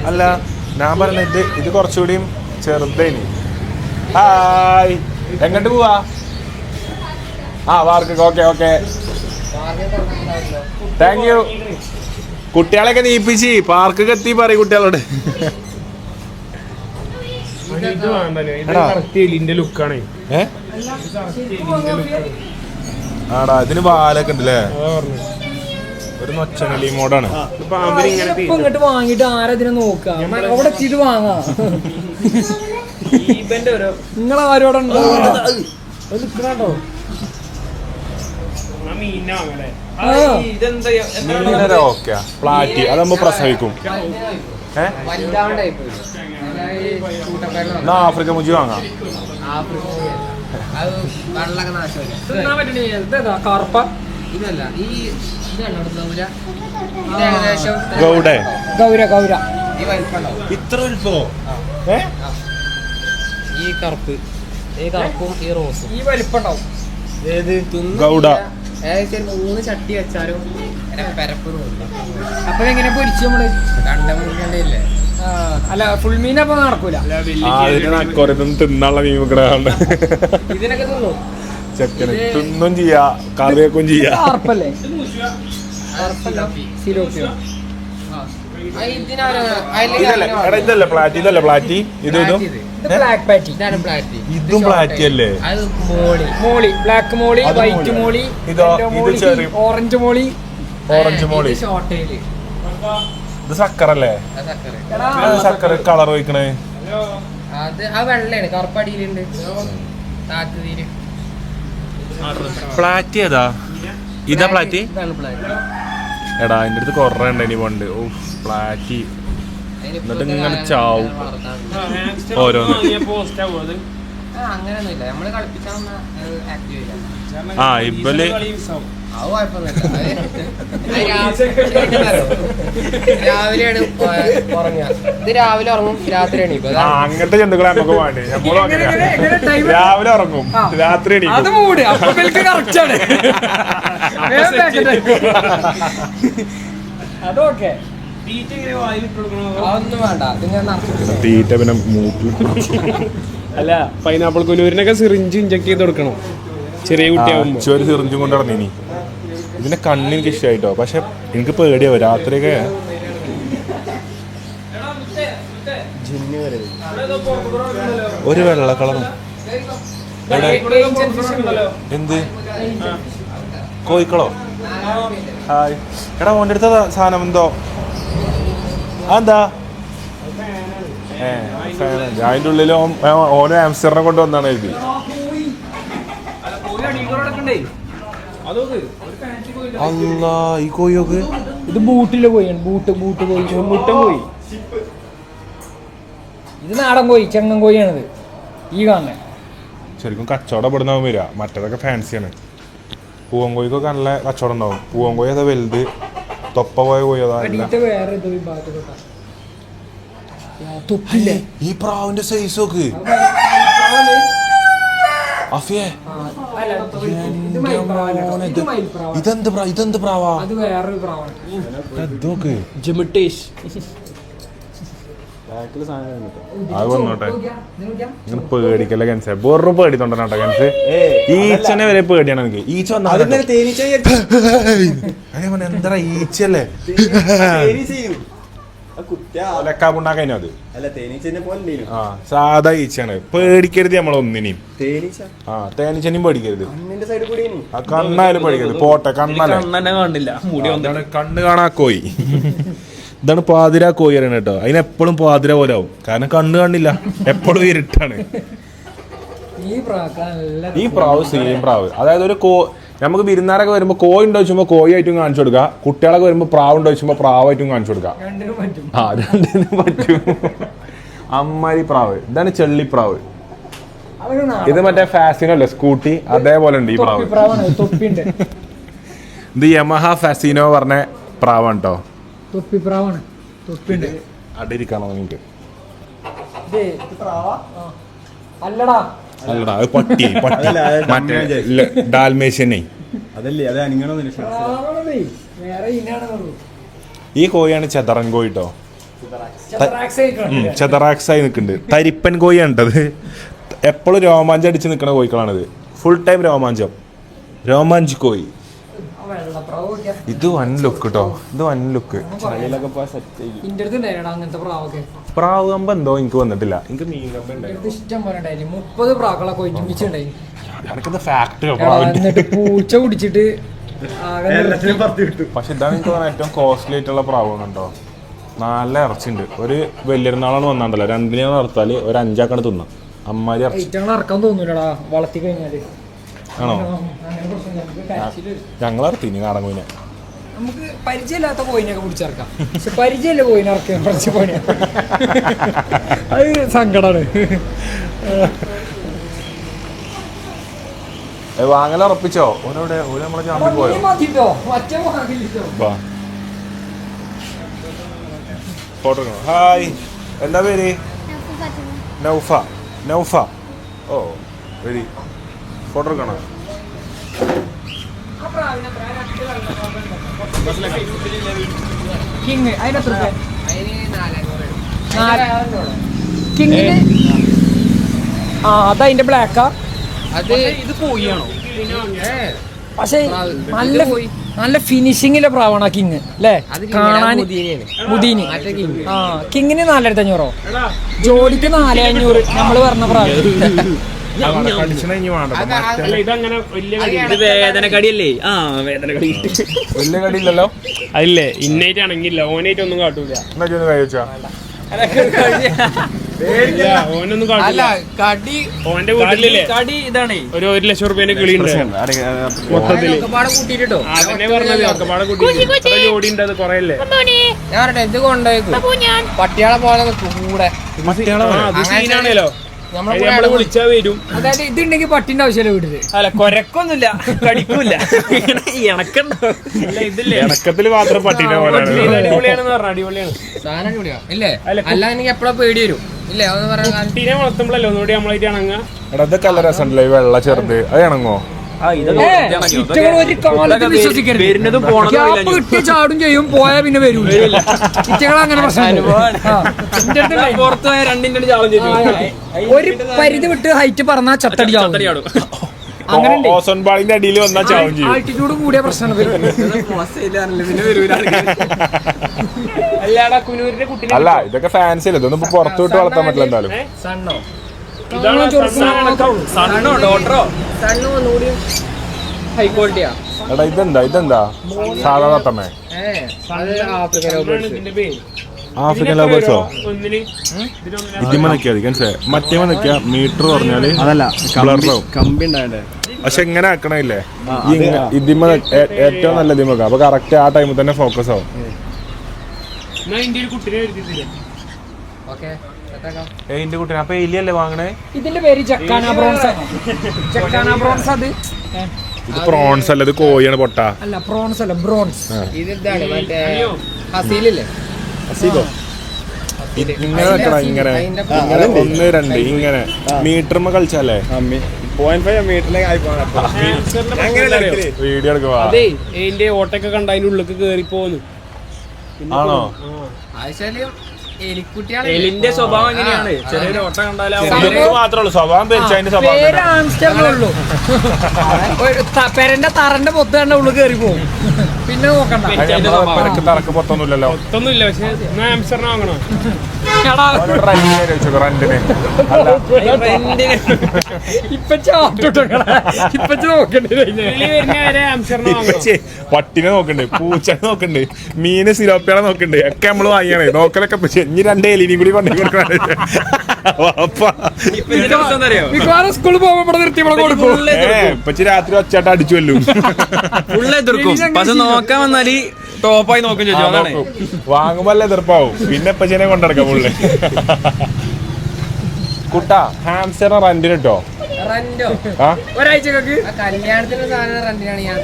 Speaker 1: അല്ല ഞാൻ പറഞ്ഞത് ഇത് കുറച്ചുകൂടിയും ചെറുതേനി. ഹായ് എങ്ങോട്ട് പോവാ? വാർക്ക്. Okay thank you. കുട്ടികളെയൊക്കെ നീപ്പിച്ച് പാർക്ക് എത്തി പറയും കുട്ടികളോട്.
Speaker 4: എലിന്റെ ലുക്കാണ്.
Speaker 1: ആടാ ഇതിന് വാലൊക്കെ ഉണ്ടല്ലേ? ഒരു നൊച്ചനലി മോഡാണ്.
Speaker 2: ഇങ്ങോട്ട് വാങ്ങിട്ട് ആരാ ഇതിനെ നോക്കാം? അവിടെ എത്തിയിട്ട് വാങ്ങാ. നിങ്ങളാരോടെ
Speaker 1: ഓക്കെ പ്ലാറ്റി അതാകുമ്പോ പ്രസവിക്കും. എന്നാ ആഫ്രിക്ക മുജി വാങ്ങാം.
Speaker 2: കറുപ്പ
Speaker 5: ഇതല്ല ഈ
Speaker 1: ഗൗഡ
Speaker 2: ഗൗര
Speaker 5: ഈ വലിപ്പുണ്ടാവും.
Speaker 1: ഇത്ര വലുപ്പോ?
Speaker 5: ഈ കറുപ്പും ഈ റോസും
Speaker 2: ഈ വലിപ്പുണ്ടാവും.
Speaker 1: ഗൗഡ
Speaker 5: ഏകദേശം 3 ചട്ടി വെച്ചാലും പരപ്പ് തോന്നില്ല.
Speaker 2: അപ്പൊ എങ്ങനെ പൊരിച്ചു നമ്മള്?
Speaker 5: കണ്ടല്ലേ?
Speaker 2: അല്ല ഫുൾ മീൻ അപ്പൊ നടക്കൂല.
Speaker 1: തിന്നാനുള്ള മീൻ വെക്കണ
Speaker 5: ഇതിനൊക്കെ തിന്നു
Speaker 1: ചെക്കന് തിന്നും ചെയ്യാ കറിയൊക്കെ ചെയ്യാ.
Speaker 2: അർപ്പല്ലേ?
Speaker 1: ഇതല്ലേ പ്ലാറ്റി? പ്ലാറ്റി
Speaker 2: ബ്ലാക്ക് പാറ്റി.
Speaker 5: ഇതാണ് പ്ലാറ്റി.
Speaker 1: ഇതും പ്ലാറ്റി അല്ലേ?
Speaker 5: അത്
Speaker 2: മോളി ബ്ലാക്ക് മോളി, വൈറ്റ് മോളി, ഓറഞ്ച് മോളി.
Speaker 5: ഷോർട്ടേല്
Speaker 1: ഇത് സക്കറല്ലേ? സക്കര കളർ വയ്ക്കണേ.
Speaker 5: അത് ആ വെള്ളയാണ്, കറുപ്പടിയിലുണ്ട്. താത്തീര്
Speaker 1: പ്ലാറ്റി ഏതാ? ഇതാ പ്ലാറ്റി?
Speaker 5: ഇതാണ് പ്ലാറ്റി.
Speaker 1: എടാ എൻ്റെ അടുത്ത് കൊറേ ഉണ്ട് ഇനി പണ്ട്. ഓ പ്ലാറ്റി എന്നിട്ട് ഇങ്ങനെ ചാവും ഓരോന്ന്.
Speaker 5: അങ്ങനെയൊന്നുമില്ല, നമ്മള് കളിപ്പിച്ചാൽ ആക്റ്റീവ് ചെയ്യില്ല.
Speaker 1: ഇവല്
Speaker 5: അത് രാവിലെയാണ് ഉറങ്ങുക. ഇത് രാവിലെ ഉറങ്ങും, രാത്രി എണീക്കും.
Speaker 1: അങ്ങനത്തെ ജന്തുക്കളെ നമുക്ക് വേണ്ടി. രാവിലെ ഉറങ്ങും, രാത്രി എണീക്കും.
Speaker 2: അതൊക്കെ
Speaker 5: അതൊന്നും വേണ്ട.
Speaker 1: തീറ്റ പിന്നെ മൂട്ടിൽ.
Speaker 4: അല്ല പൈനാപ്പിൾ കുനൂരിനൊക്കെ സിറിഞ്ച് ഇഞ്ചക്ട് ചെയ്ത് കൊടുക്കണം ചെറിയ കുട്ടിയാവുമ്പോ.
Speaker 1: ഒരു സിറിഞ്ചും കൊണ്ട് നടന്നു. ഇനി ഇതിന്റെ കണ്ണ് എനിക്ക് ഇഷ്ടമായിട്ടോ, പക്ഷെ എനിക്ക് പേടിയാവും രാത്രിയൊക്കെ. ഒരു വെള്ള കളറും. എന്ത് കോഴിക്കളോ? ഹായ് എടാ ഓൻ്റെ അടുത്ത സാധനം എന്തോ അതെന്താ? അതിൻ്റെ ഉള്ളിൽ ഓരോ ആംസ്റ്ററിനെ കൊണ്ട് വന്നാണ് എഴുതി. അല്ലാ ഈ കോഴിയൊക്കെ
Speaker 2: ഇത് ബൂട്ടിലെ കോഴിയാണ്. ബൂട്ട് കോഴി, മുട്ടൻ കോഴി. ഇത് നാടൻ കോഴി, ചെങ്ങൻ കോഴിയാണിത് ഈ കാണുന്നത്.
Speaker 1: ശരിക്കും കച്ചവടം ഇവിടുന്നാവും വരിക. മറ്റേതൊക്കെ ഫാൻസിയാണ്. പൂവൻ കോഴിക്കൊക്കെ നല്ല കച്ചവടം ഉണ്ടാവും. പൂവൻ കോഴി അതാ വലുത്. തൊപ്പ പോയ കോഴി അതാ.
Speaker 2: വേറെ ഇത് വിഭാഗത്തിൽപ്പെട്ട
Speaker 5: തൊപ്പില്ലേ
Speaker 1: ഈ പ്രാവിന്റെ സൈസ് നോക്ക് അഫിയെ ഇതെന്ത് പ്രാവാ
Speaker 5: അത് വേറൊരു പ്രാവാണ്
Speaker 1: നോക്ക്
Speaker 2: ജിമിട്ടേഷ്
Speaker 1: അത് വന്നോട്ടെ ഇങ്ങനെ പേടിക്കല്ല കൻസ വെറും പേടിത്തോണ്ടാട്ടോ കൻസ് ഈച്ചനെ വരെ പേടിയാണ് എനിക്ക് ഈച്ച വന്നാ എന്താ ഈച്ചല്ലേ ലക്കാപ്പുണ്ടാക്കാനോ അത് ആ സാധാ ഈച്ചയാണ് പേടിക്കരുത് നമ്മളൊന്നിനെയും തേനീച്ചനെയും പേടിക്കരുത് ആ കണ്ണായാലും പേടിക്കരുത് പോട്ടെ കണ്ണല്ലേ
Speaker 2: കണ്ണന്നെ കാണില്ല മുടി
Speaker 1: കണ്ണ് കാണാ കോയി ഇതാണ് പാതിര കോയി അറിയണ കേട്ടോ അതിനെപ്പോഴും പാതിര പോലെ ആവും കാരണം കണ്ണ് കാണില്ല എപ്പോഴും ഇരുട്ടാണ് ഈ പ്രാവ് സെയിം പ്രാവ് അതായത് ഒരു നമുക്ക് വിരുന്നാരൊക്കെ വരുമ്പോ കോഴി ഉണ്ടോ വെച്ചുമ്പോ കോഴി ആയിട്ടും കാണിച്ചു കൊടുക്കുക കുട്ടികളൊക്കെ വരുമ്പോ പ്രാവ് ഉണ്ടോ വെച്ചുമ്പോ പ്രാവായിട്ടും കാണിച്ചു കൊടുക്കുക ആ രണ്ടിനും പറ്റും അമ്മാരി പ്രാവ് ഇതാണ് ചെള്ളിപ്രാവ് ഇത് മറ്റേ ഫാസിനോ അല്ലേ സ്കൂട്ടി അതേപോലെ ഉണ്ട് ഈ പ്രാവ് ഇത് യമഹ ഫാസിനോ പറഞ്ഞ പ്രാവാണ് കേട്ടോ
Speaker 5: തൊപ്പിപ്രാവാണ് തൊപ്പിണ്ട്
Speaker 1: അടിയിരിക്കണോ നിങ്ങൾക്ക്
Speaker 5: അല്ലടാ
Speaker 1: അല്ലടാ അത് പട്ടി മറ്റേ ഡാൽമേഷ്യനെ
Speaker 3: അതല്ലേ അത് അനിങ്ങണോ
Speaker 5: വേറെ ഇനാണ്
Speaker 1: ഈ കോഴിയാണ് ചെതറൻ കോഴി കേട്ടോ ചെതറാക്സായി നിൽക്കുന്നുണ്ട് തരിപ്പൻ കോഴിയാണ് കേട്ടത് എപ്പോഴും രോമാഞ്ചം അടിച്ച് നിൽക്കുന്ന കോഴികളാണിത് ഫുൾ ടൈം രോമാഞ്ച് കോഴി ഇത് വൻ ലുക്ക് കേട്ടോ ഇത് വൻ ലുക്ക്
Speaker 5: അങ്ങനത്തെ പ്രാവൊക്കെ
Speaker 1: പ്രാവ് കമ്പ എന്തോ എനിക്ക് വന്നിട്ടില്ല എനിക്ക് മീൻ കമ്പ
Speaker 5: ഇഷ്ടം പോലെ ഉണ്ടായിരുന്നു 30 പ്രാക്കളൊക്കെ ഒരുമിച്ചുണ്ടായി
Speaker 1: ഫാക്ടറി
Speaker 5: പൂച്ച കുടിച്ചിട്ട്
Speaker 1: പക്ഷെ ഇതാണ് എനിക്ക് തോന്നുന്നത് ഏറ്റവും കോസ്റ്റ്ലി ആയിട്ടുള്ള പ്രാവ് കേട്ടോ നല്ല ഇറച്ചിണ്ട് ഒരു വലിയൊരുന്നാളാണ് വന്നാണ്ടല്ലോ രണ്ടിനെ നിർത്താല് ഒരു 5 ആക്കാണ് തിന്നാം അമ്മാരി ഇറച്ചി
Speaker 5: ഇറക്കാൻ തോന്നൂലടാ വളർത്തി കഴിഞ്ഞാല്
Speaker 1: ആണോ ഞങ്ങൾ ഇറത്തിനി നാടൻ കോയിനെ
Speaker 5: നമുക്ക് പരിചയമില്ലാത്ത കോയിനൊക്കെ പിടിച്ചിറക്കാം പക്ഷെ പരിചയമില്ല കോയിനെ ഇറക്കാൻ കുറച്ച് പണിയാ അത് സങ്കടാണ്
Speaker 1: വാങ്ങല ഉറപ്പിച്ചോ ഓനോടെ ഓര് നമ്മളെ ചാമ്പിൽ പോയോ ഫോട്ടോ ഹായ് എന്താ പേര് നൗഫ ഓ വെരി ഫോട്ടോ എടുക്കണോ
Speaker 5: കിങ് അതതിന്റെ ബ്ലാക്കാ
Speaker 2: അത് ഇത് കോഴിയാണോ
Speaker 5: പക്ഷെ നല്ല ഫിനിഷിങ്ങിലെ പ്രാവണ കിങ് അല്ലേ കാണാൻ മുദീനി ആ കിങ്ങിന് 4500 ജോഡിക്ക് 4500 നമ്മള് പറഞ്ഞ പ്രാവ്
Speaker 2: ഇത് വേദനക്കടിയല്ലേ ആ വേദനക്കടി
Speaker 1: വലിയ കടിയില്ലല്ലോ
Speaker 4: അല്ലേ ഇന്നേറ്റ് ആണെങ്കിൽ ഓനായിട്ട് ഒന്നും കാട്ടൂല
Speaker 1: എന്നൊക്കെ കഴിച്ചാ
Speaker 4: ഓനൊന്നും കാട്ടില്ല ഓന്റെ വീട്ടിലല്ലേ
Speaker 2: കടി ഇതാണേ
Speaker 4: ഒരു 1 ലക്ഷം റുപ്യന്റെ കിളി ഉണ്ട് മൊത്തത്തില്
Speaker 5: കൂട്ടിട്ടോ
Speaker 4: അതന്നെ പറഞ്ഞത് ഒക്കെപ്പാടെ കൂട്ടി ജോഡി ഉണ്ട് അത് കൊറേ അല്ലേ
Speaker 5: ഞാൻ ഇത് കൊണ്ടുപോയി പട്ടിയാളെ പോലെ കൂടെ
Speaker 4: അത് സീനാണല്ലോ നമ്മള് വിളിച്ചാ വരും
Speaker 5: അതായത് ഇതുണ്ടെങ്കിൽ പട്ടിന്റെ ആവശ്യമല്ല വീട്ടില്
Speaker 2: അല്ല കൊരക്കൊന്നുമില്ല കടിക്കൂല ഇണക്കുണ്ടാവും ഇതില്ലേ
Speaker 1: ഇണക്കത്തില് മാത്രം പട്ടീനെ പോലെ
Speaker 4: അടിപൊളിയാണെന്ന് പറഞ്ഞ അടിപൊളിയാണ്
Speaker 5: സാധനം അടിപൊളിയാ ഇല്ലേ അല്ല എനിക്ക് എപ്പോഴാ പേടി വരും ഇല്ലേ അതെന്ന് പറയാൻ
Speaker 4: കുട്ടീനെ വളർത്തുമ്പോഴല്ലോ ഒന്നുകൂടി നമ്മളായിട്ട് ഇണങ്ങ
Speaker 1: എടാ ഇതൊക്കെ നല്ല രസമുണ്ടല്ലോ ഈ വെള്ള ചെറുത് അത് ഇണങ്ങോ
Speaker 2: വരുന്നതും പോണതും
Speaker 5: കിട്ടിയ ചാടും ചെയ്യും പോയാ പിന്നെ വരൂല ഇറ്റകൾ അങ്ങനെ
Speaker 2: പുറത്ത് പോയ രണ്ടിന്റെ ചാളം ചെയ്തു
Speaker 5: ഒരു പരിധി വിട്ട് ഹൈറ്റ് പറഞ്ഞാൽ ചത്തടി ചാടും
Speaker 1: ഓസോൺ പാളിന്റെ അടിയിൽ വന്നാൽ ചാവും ചെയ്യും
Speaker 5: ആൾട്ടിറ്റ്യൂഡ് കൂടിയ പ്രശ്നമാണ്
Speaker 4: അല്ലാടാ കുനൂരിന്റെ കുട്ടീനെ
Speaker 1: അല്ല ഇതൊക്കെ ഫാൻസി അല്ലേ ഇതൊന്നും ഇപ്പൊ പുറത്തു വിട്ട് വളർത്താൻ പറ്റില്ല എന്തായാലും
Speaker 5: സണ്ണോ
Speaker 2: സണ്ണോ ഡോട്ടറോ
Speaker 5: സണ്ണോ ഒന്നുകൂടി ഹൈ ക്വാളിറ്റിയാ
Speaker 1: എടാ ഇതെന്താ സാധാ തത്തമ്മേ
Speaker 4: ഇതിന്റെ പേര്
Speaker 1: ആഫ്രിക്കൻ ലവേഴ്സോ
Speaker 4: ഒന്നിന്
Speaker 1: ഇതിമ്മ നിക്കാ മനസ്സിലായി മറ്റേ നിക്കാ മീറ്റർ പറഞ്ഞാല്
Speaker 3: അതല്ല
Speaker 1: ബ്ലറാവും
Speaker 3: കമ്പി ഉണ്ടാവണ്ടേ
Speaker 1: പക്ഷെ എങ്ങനെ ആക്കണില്ലേ ഇതിമ്മ ഏറ്റവും നല്ല ഇതിമ്മ അപ്പൊ കറക്റ്റ് ആ ടൈമിൽ തന്നെ ഫോക്കസ് ആവും
Speaker 4: എന്നാ ഇതിന്റെ ഒരു കുട്ടീനെ വരുത്തിട്ടില്ല
Speaker 1: എന്റെ കുട്ടീനെ അപ്പൊ എലിയല്ലേ വാങ്ങണേ
Speaker 5: ഇതിന്റെ പേര് ജക്കാന ബ്രോൺസ് ജക്കാന ബ്രോൺസ് അത്
Speaker 1: ഇത് പ്രോൺസ് അല്ല ഇത് കോഴിയാണ് പൊട്ട
Speaker 5: അല്ല പ്രോൺസ് അല്ല ബ്രോൺസ് ഇത് ഇതാണ് മറ്റേ ഹസീലില്ലേ
Speaker 1: ഇങ്ങനെ വെക്കണം, ഇങ്ങനെ ഇങ്ങനെ 1 2 ഇങ്ങനെ മീറ്റർമ കളിച്ചല്ലേ
Speaker 3: 0.5 മീറ്ററിലേക്ക് ആയി പോകണം.
Speaker 1: വീഡിയോ എടുക്കുക.
Speaker 4: അതെ അതിന്റെ ഓട്ടൊക്കെ കണ്ട അതിന്റെ ഉള്ളിലേക്ക് കേറി പോന്നു.
Speaker 1: ആണോ?
Speaker 2: എലിന്റെ സ്വഭാവം എങ്ങനെയാണ്? ചെറിയൊരു ഓട്ടം കണ്ടാലും
Speaker 1: മാത്രമേ ഉള്ളൂ സ്വഭാവം പേരിച്ച അതിന്റെ സ്വഭാവം
Speaker 5: പെരന്റെ തറന്റെ പൊത്ത് കണ്ട ഉള്ളിൽ കയറി പോകും. പിന്നെ നോക്കണ്ട.
Speaker 1: തറക്ക് പൊത്തൊന്നുമില്ലല്ലോ.
Speaker 4: ഒന്നുമില്ല. പക്ഷെ ആംസ്റ്റർഡാം വാങ്ങണോ?
Speaker 1: റെന്റിന് പട്ടിനെ നോക്കണ്ട്, പൂച്ചനെ നോക്കണ്ട്, മീന് സിലോപ്പികളെ നോക്കണ്ട്, ഒക്കെ നമ്മള് വാങ്ങിയാണ് നോക്കലൊക്കെ. ഇനി 2 എലിനെയും കൂടി കൊണ്ടു കൊടുക്കണം.
Speaker 5: സ്കൂളിൽ പോകുമ്പോ നിർത്തി
Speaker 1: ഇപ്പച്ചി രാത്രി ഒച്ചാട്ട അടിച്ചു വല്ലും
Speaker 2: ഫുള്ള് എതിർക്കും. പക്ഷെ നോക്കാൻ വന്നാല് ടോപ്പായി നോക്കും ചോദിച്ചു. അതാണ്
Speaker 1: വാങ്ങുമ്പോ അല്ല എതിർപ്പാവും. പിന്നെ ഇപ്പച്ചനെ കൊണ്ടിടക്കാം ഫുള്ള്. കുട്ടാ ഹാംസ്റ്റർ റെന്റിന് കിട്ടോ?
Speaker 5: റെന്റോ?
Speaker 2: ഒരാഴ്ചക്ക്
Speaker 5: കല്യാണത്തിന് സാധനം റെന്റിനാണ് ഞാൻ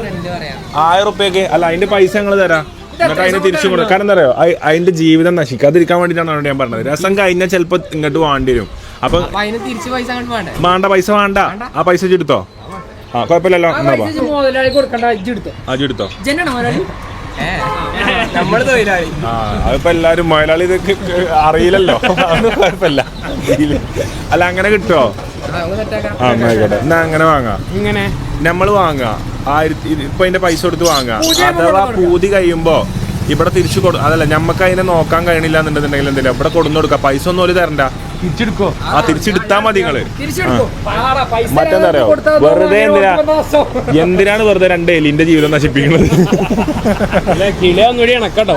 Speaker 5: റെന്റ് പറയാം.
Speaker 1: 1000 റുപ്യക്ക് അല്ല അതിന്റെ പൈസ ഞങ്ങള് തരാം. എന്നിട്ട് അതിന് തിരിച്ചു കൊടുക്കും. കാരണം എന്താ അറിയോ, അതിന്റെ ജീവിതം നശിക്കാതിരിക്കാൻ വേണ്ടിയിട്ടാണ് അവരോട് ഞാൻ പറഞ്ഞത്. രസം കഴിഞ്ഞാൽ ചിലപ്പോ ഇങ്ങോട്ട് വേണ്ടി വരും. അപ്പൊ
Speaker 5: അതിന് തിരിച്ച് പൈസ വേണ്ടേ?
Speaker 1: വേണ്ട, പൈസ വേണ്ട. ആ പൈസ എടുത്തോ. ആ കുഴപ്പമില്ലല്ലോ.
Speaker 5: മുതലാളി കൊടുക്കണ്ട.
Speaker 1: എടുത്തോ.
Speaker 2: നമ്മള് തൊഴിലാളി.
Speaker 1: ആ അതിപ്പോ എല്ലാരും മുതലാളി ഇതൊക്കെ അറിയില്ലല്ലോ. അതൊന്നും കുഴപ്പമില്ല. അല്ല അങ്ങനെ കിട്ടുമോ? ആ ആയിക്കോട്ടെ. എന്നാ അങ്ങനെ വാങ്ങാം.
Speaker 4: ഇങ്ങനെ
Speaker 1: നമ്മള് വാങ്ങാം 1000. ഇപ്പൊ അതിന്റെ പൈസ കൊടുത്ത് വാങ്ങാം. അഥവാ പൂതി കഴിയുമ്പോ ഇവിടെ തിരിച്ചു അതല്ല ഞമ്മക്ക് അതിനെ നോക്കാൻ കഴിയണില്ല എന്നുണ്ടെന്നുണ്ടെങ്കിൽ എന്തെങ്കിലും ഇവിടെ കൊടുന്നു കൊടുക്കാം. പൈസ ഒന്നും ഒരു തരണ്ട.
Speaker 4: തിരിച്ചെടുക്കോ?
Speaker 1: ആ തിരിച്ചെടുത്താ മതി നിങ്ങള്. മറ്റെന്താ അറിയോ, വെറുതെ എന്തിനാണ് വെറുതെ 2 എലിന്റെ ജീവിതം നശിപ്പിക്കുന്നത്?
Speaker 4: കിലോ ഒന്നുകൂടി കണക്കട്ടോ.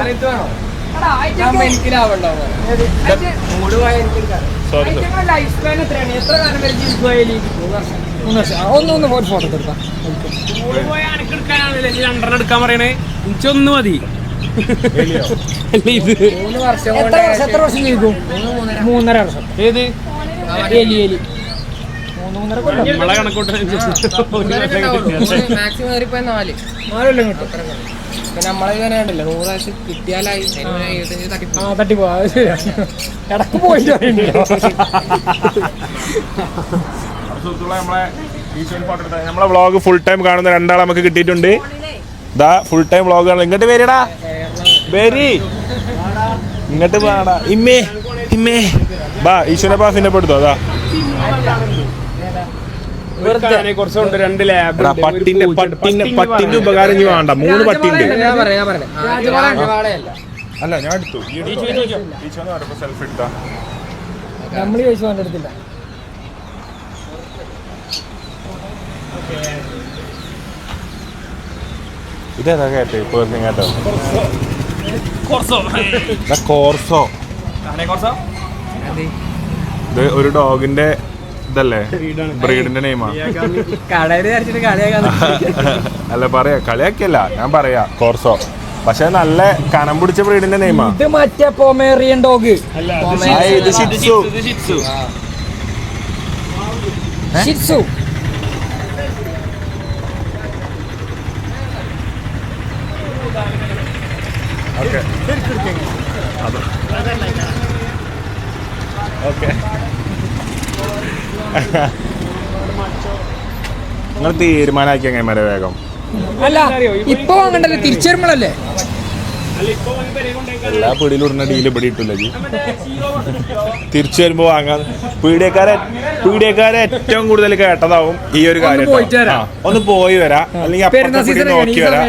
Speaker 4: എടുക്കാൻ പറയണേ. എനിക്കൊന്നു മതി. ഇത്
Speaker 5: 3 വർഷം. എത്ര വർഷം ജീവിക്കും? 3.5 വർഷം.
Speaker 4: ഏത്
Speaker 5: എലി
Speaker 4: നമ്മളെ കണക്കൂട്ട
Speaker 5: മാക്സിമം കയറിപ്പോ 4 കൊല്ലം കിട്ടും. നമ്മളെ ഇങ്ങനെ ഉണ്ടല്ലോ 100 പ്രാവശ്യം കിട്ടിയാലായി. തട്ടിപ്പോ ഇടക്ക് പോയിട്ട്
Speaker 1: നമ്മളെ വ്ളോഗ് ഫുൾ ടൈം കാണുന്ന 2 ആളെ നമുക്ക് കിട്ടിയിട്ടുണ്ട്. ദാ ഫുൾ ടൈം വ്ളോഗ് കാണുന്നത്. ഇങ്ങോട്ട് വരിടാ, വരി ഇങ്ങോട്ട് വാടാ. ഇമ്മേ ഇമ്മേ ബാ ഈശ്വര ബാ പിന്നെ പെടുത്തോ. അതാ
Speaker 4: കുറച്ചുണ്ട് 2 ലാബ്.
Speaker 1: പട്ടിന്റെ ഉപകാരം ഇനി വേണ്ട. 3 പട്ടിണ്ട്. അല്ല ഞാൻ എടുത്തു. സെൽഫ് എടുത്താ
Speaker 5: നമ്മൾ ചോദിച്ചു എടുത്തില്ല.
Speaker 1: ഇതേതാ കേട്ടോ പേഴ്സൺ കേട്ടോ? കോർസോ. ഇത് ഒരു ഡോഗിന്റെ ഇതല്ലേ, ബ്രീഡിന്റെ നെയിമാ. അല്ല പറയാ കളിയാക്കിയല്ല, ഞാൻ പറയാ കോർസോ. പക്ഷെ നല്ല കനം പിടിച്ച ബ്രീഡിന്റെ നെയിമാ.
Speaker 5: ഇത് മറ്റേ പൊമേറിയൻ ഡോഗ്.
Speaker 1: ഇത് ഷിറ്റ്സു.
Speaker 5: ഷിറ്റ്സു.
Speaker 1: Okay okay. നിങ്ങൾ തീരുമാനമാക്കി എങ്ങനെ വേഗം?
Speaker 5: അല്ല ഇപ്പൊ വാങ്ങണ്ടല്ലേ, തിരിച്ചു വരുമ്പോഴല്ലേ.
Speaker 1: എല്ലാ പീടിയിലിടുന്ന ഡീല് ഇവിടെ ഇട്ടില്ല. തിരിച്ചു വരുമ്പോ വാങ്ങാൻ പീഡിയക്കാരെ ഏറ്റവും കൂടുതൽ കേട്ടതാവും ഈ ഒരു കാര്യം. ഒന്ന് പോയി വരാം, അല്ലെങ്കിൽ നോക്കി വരാം.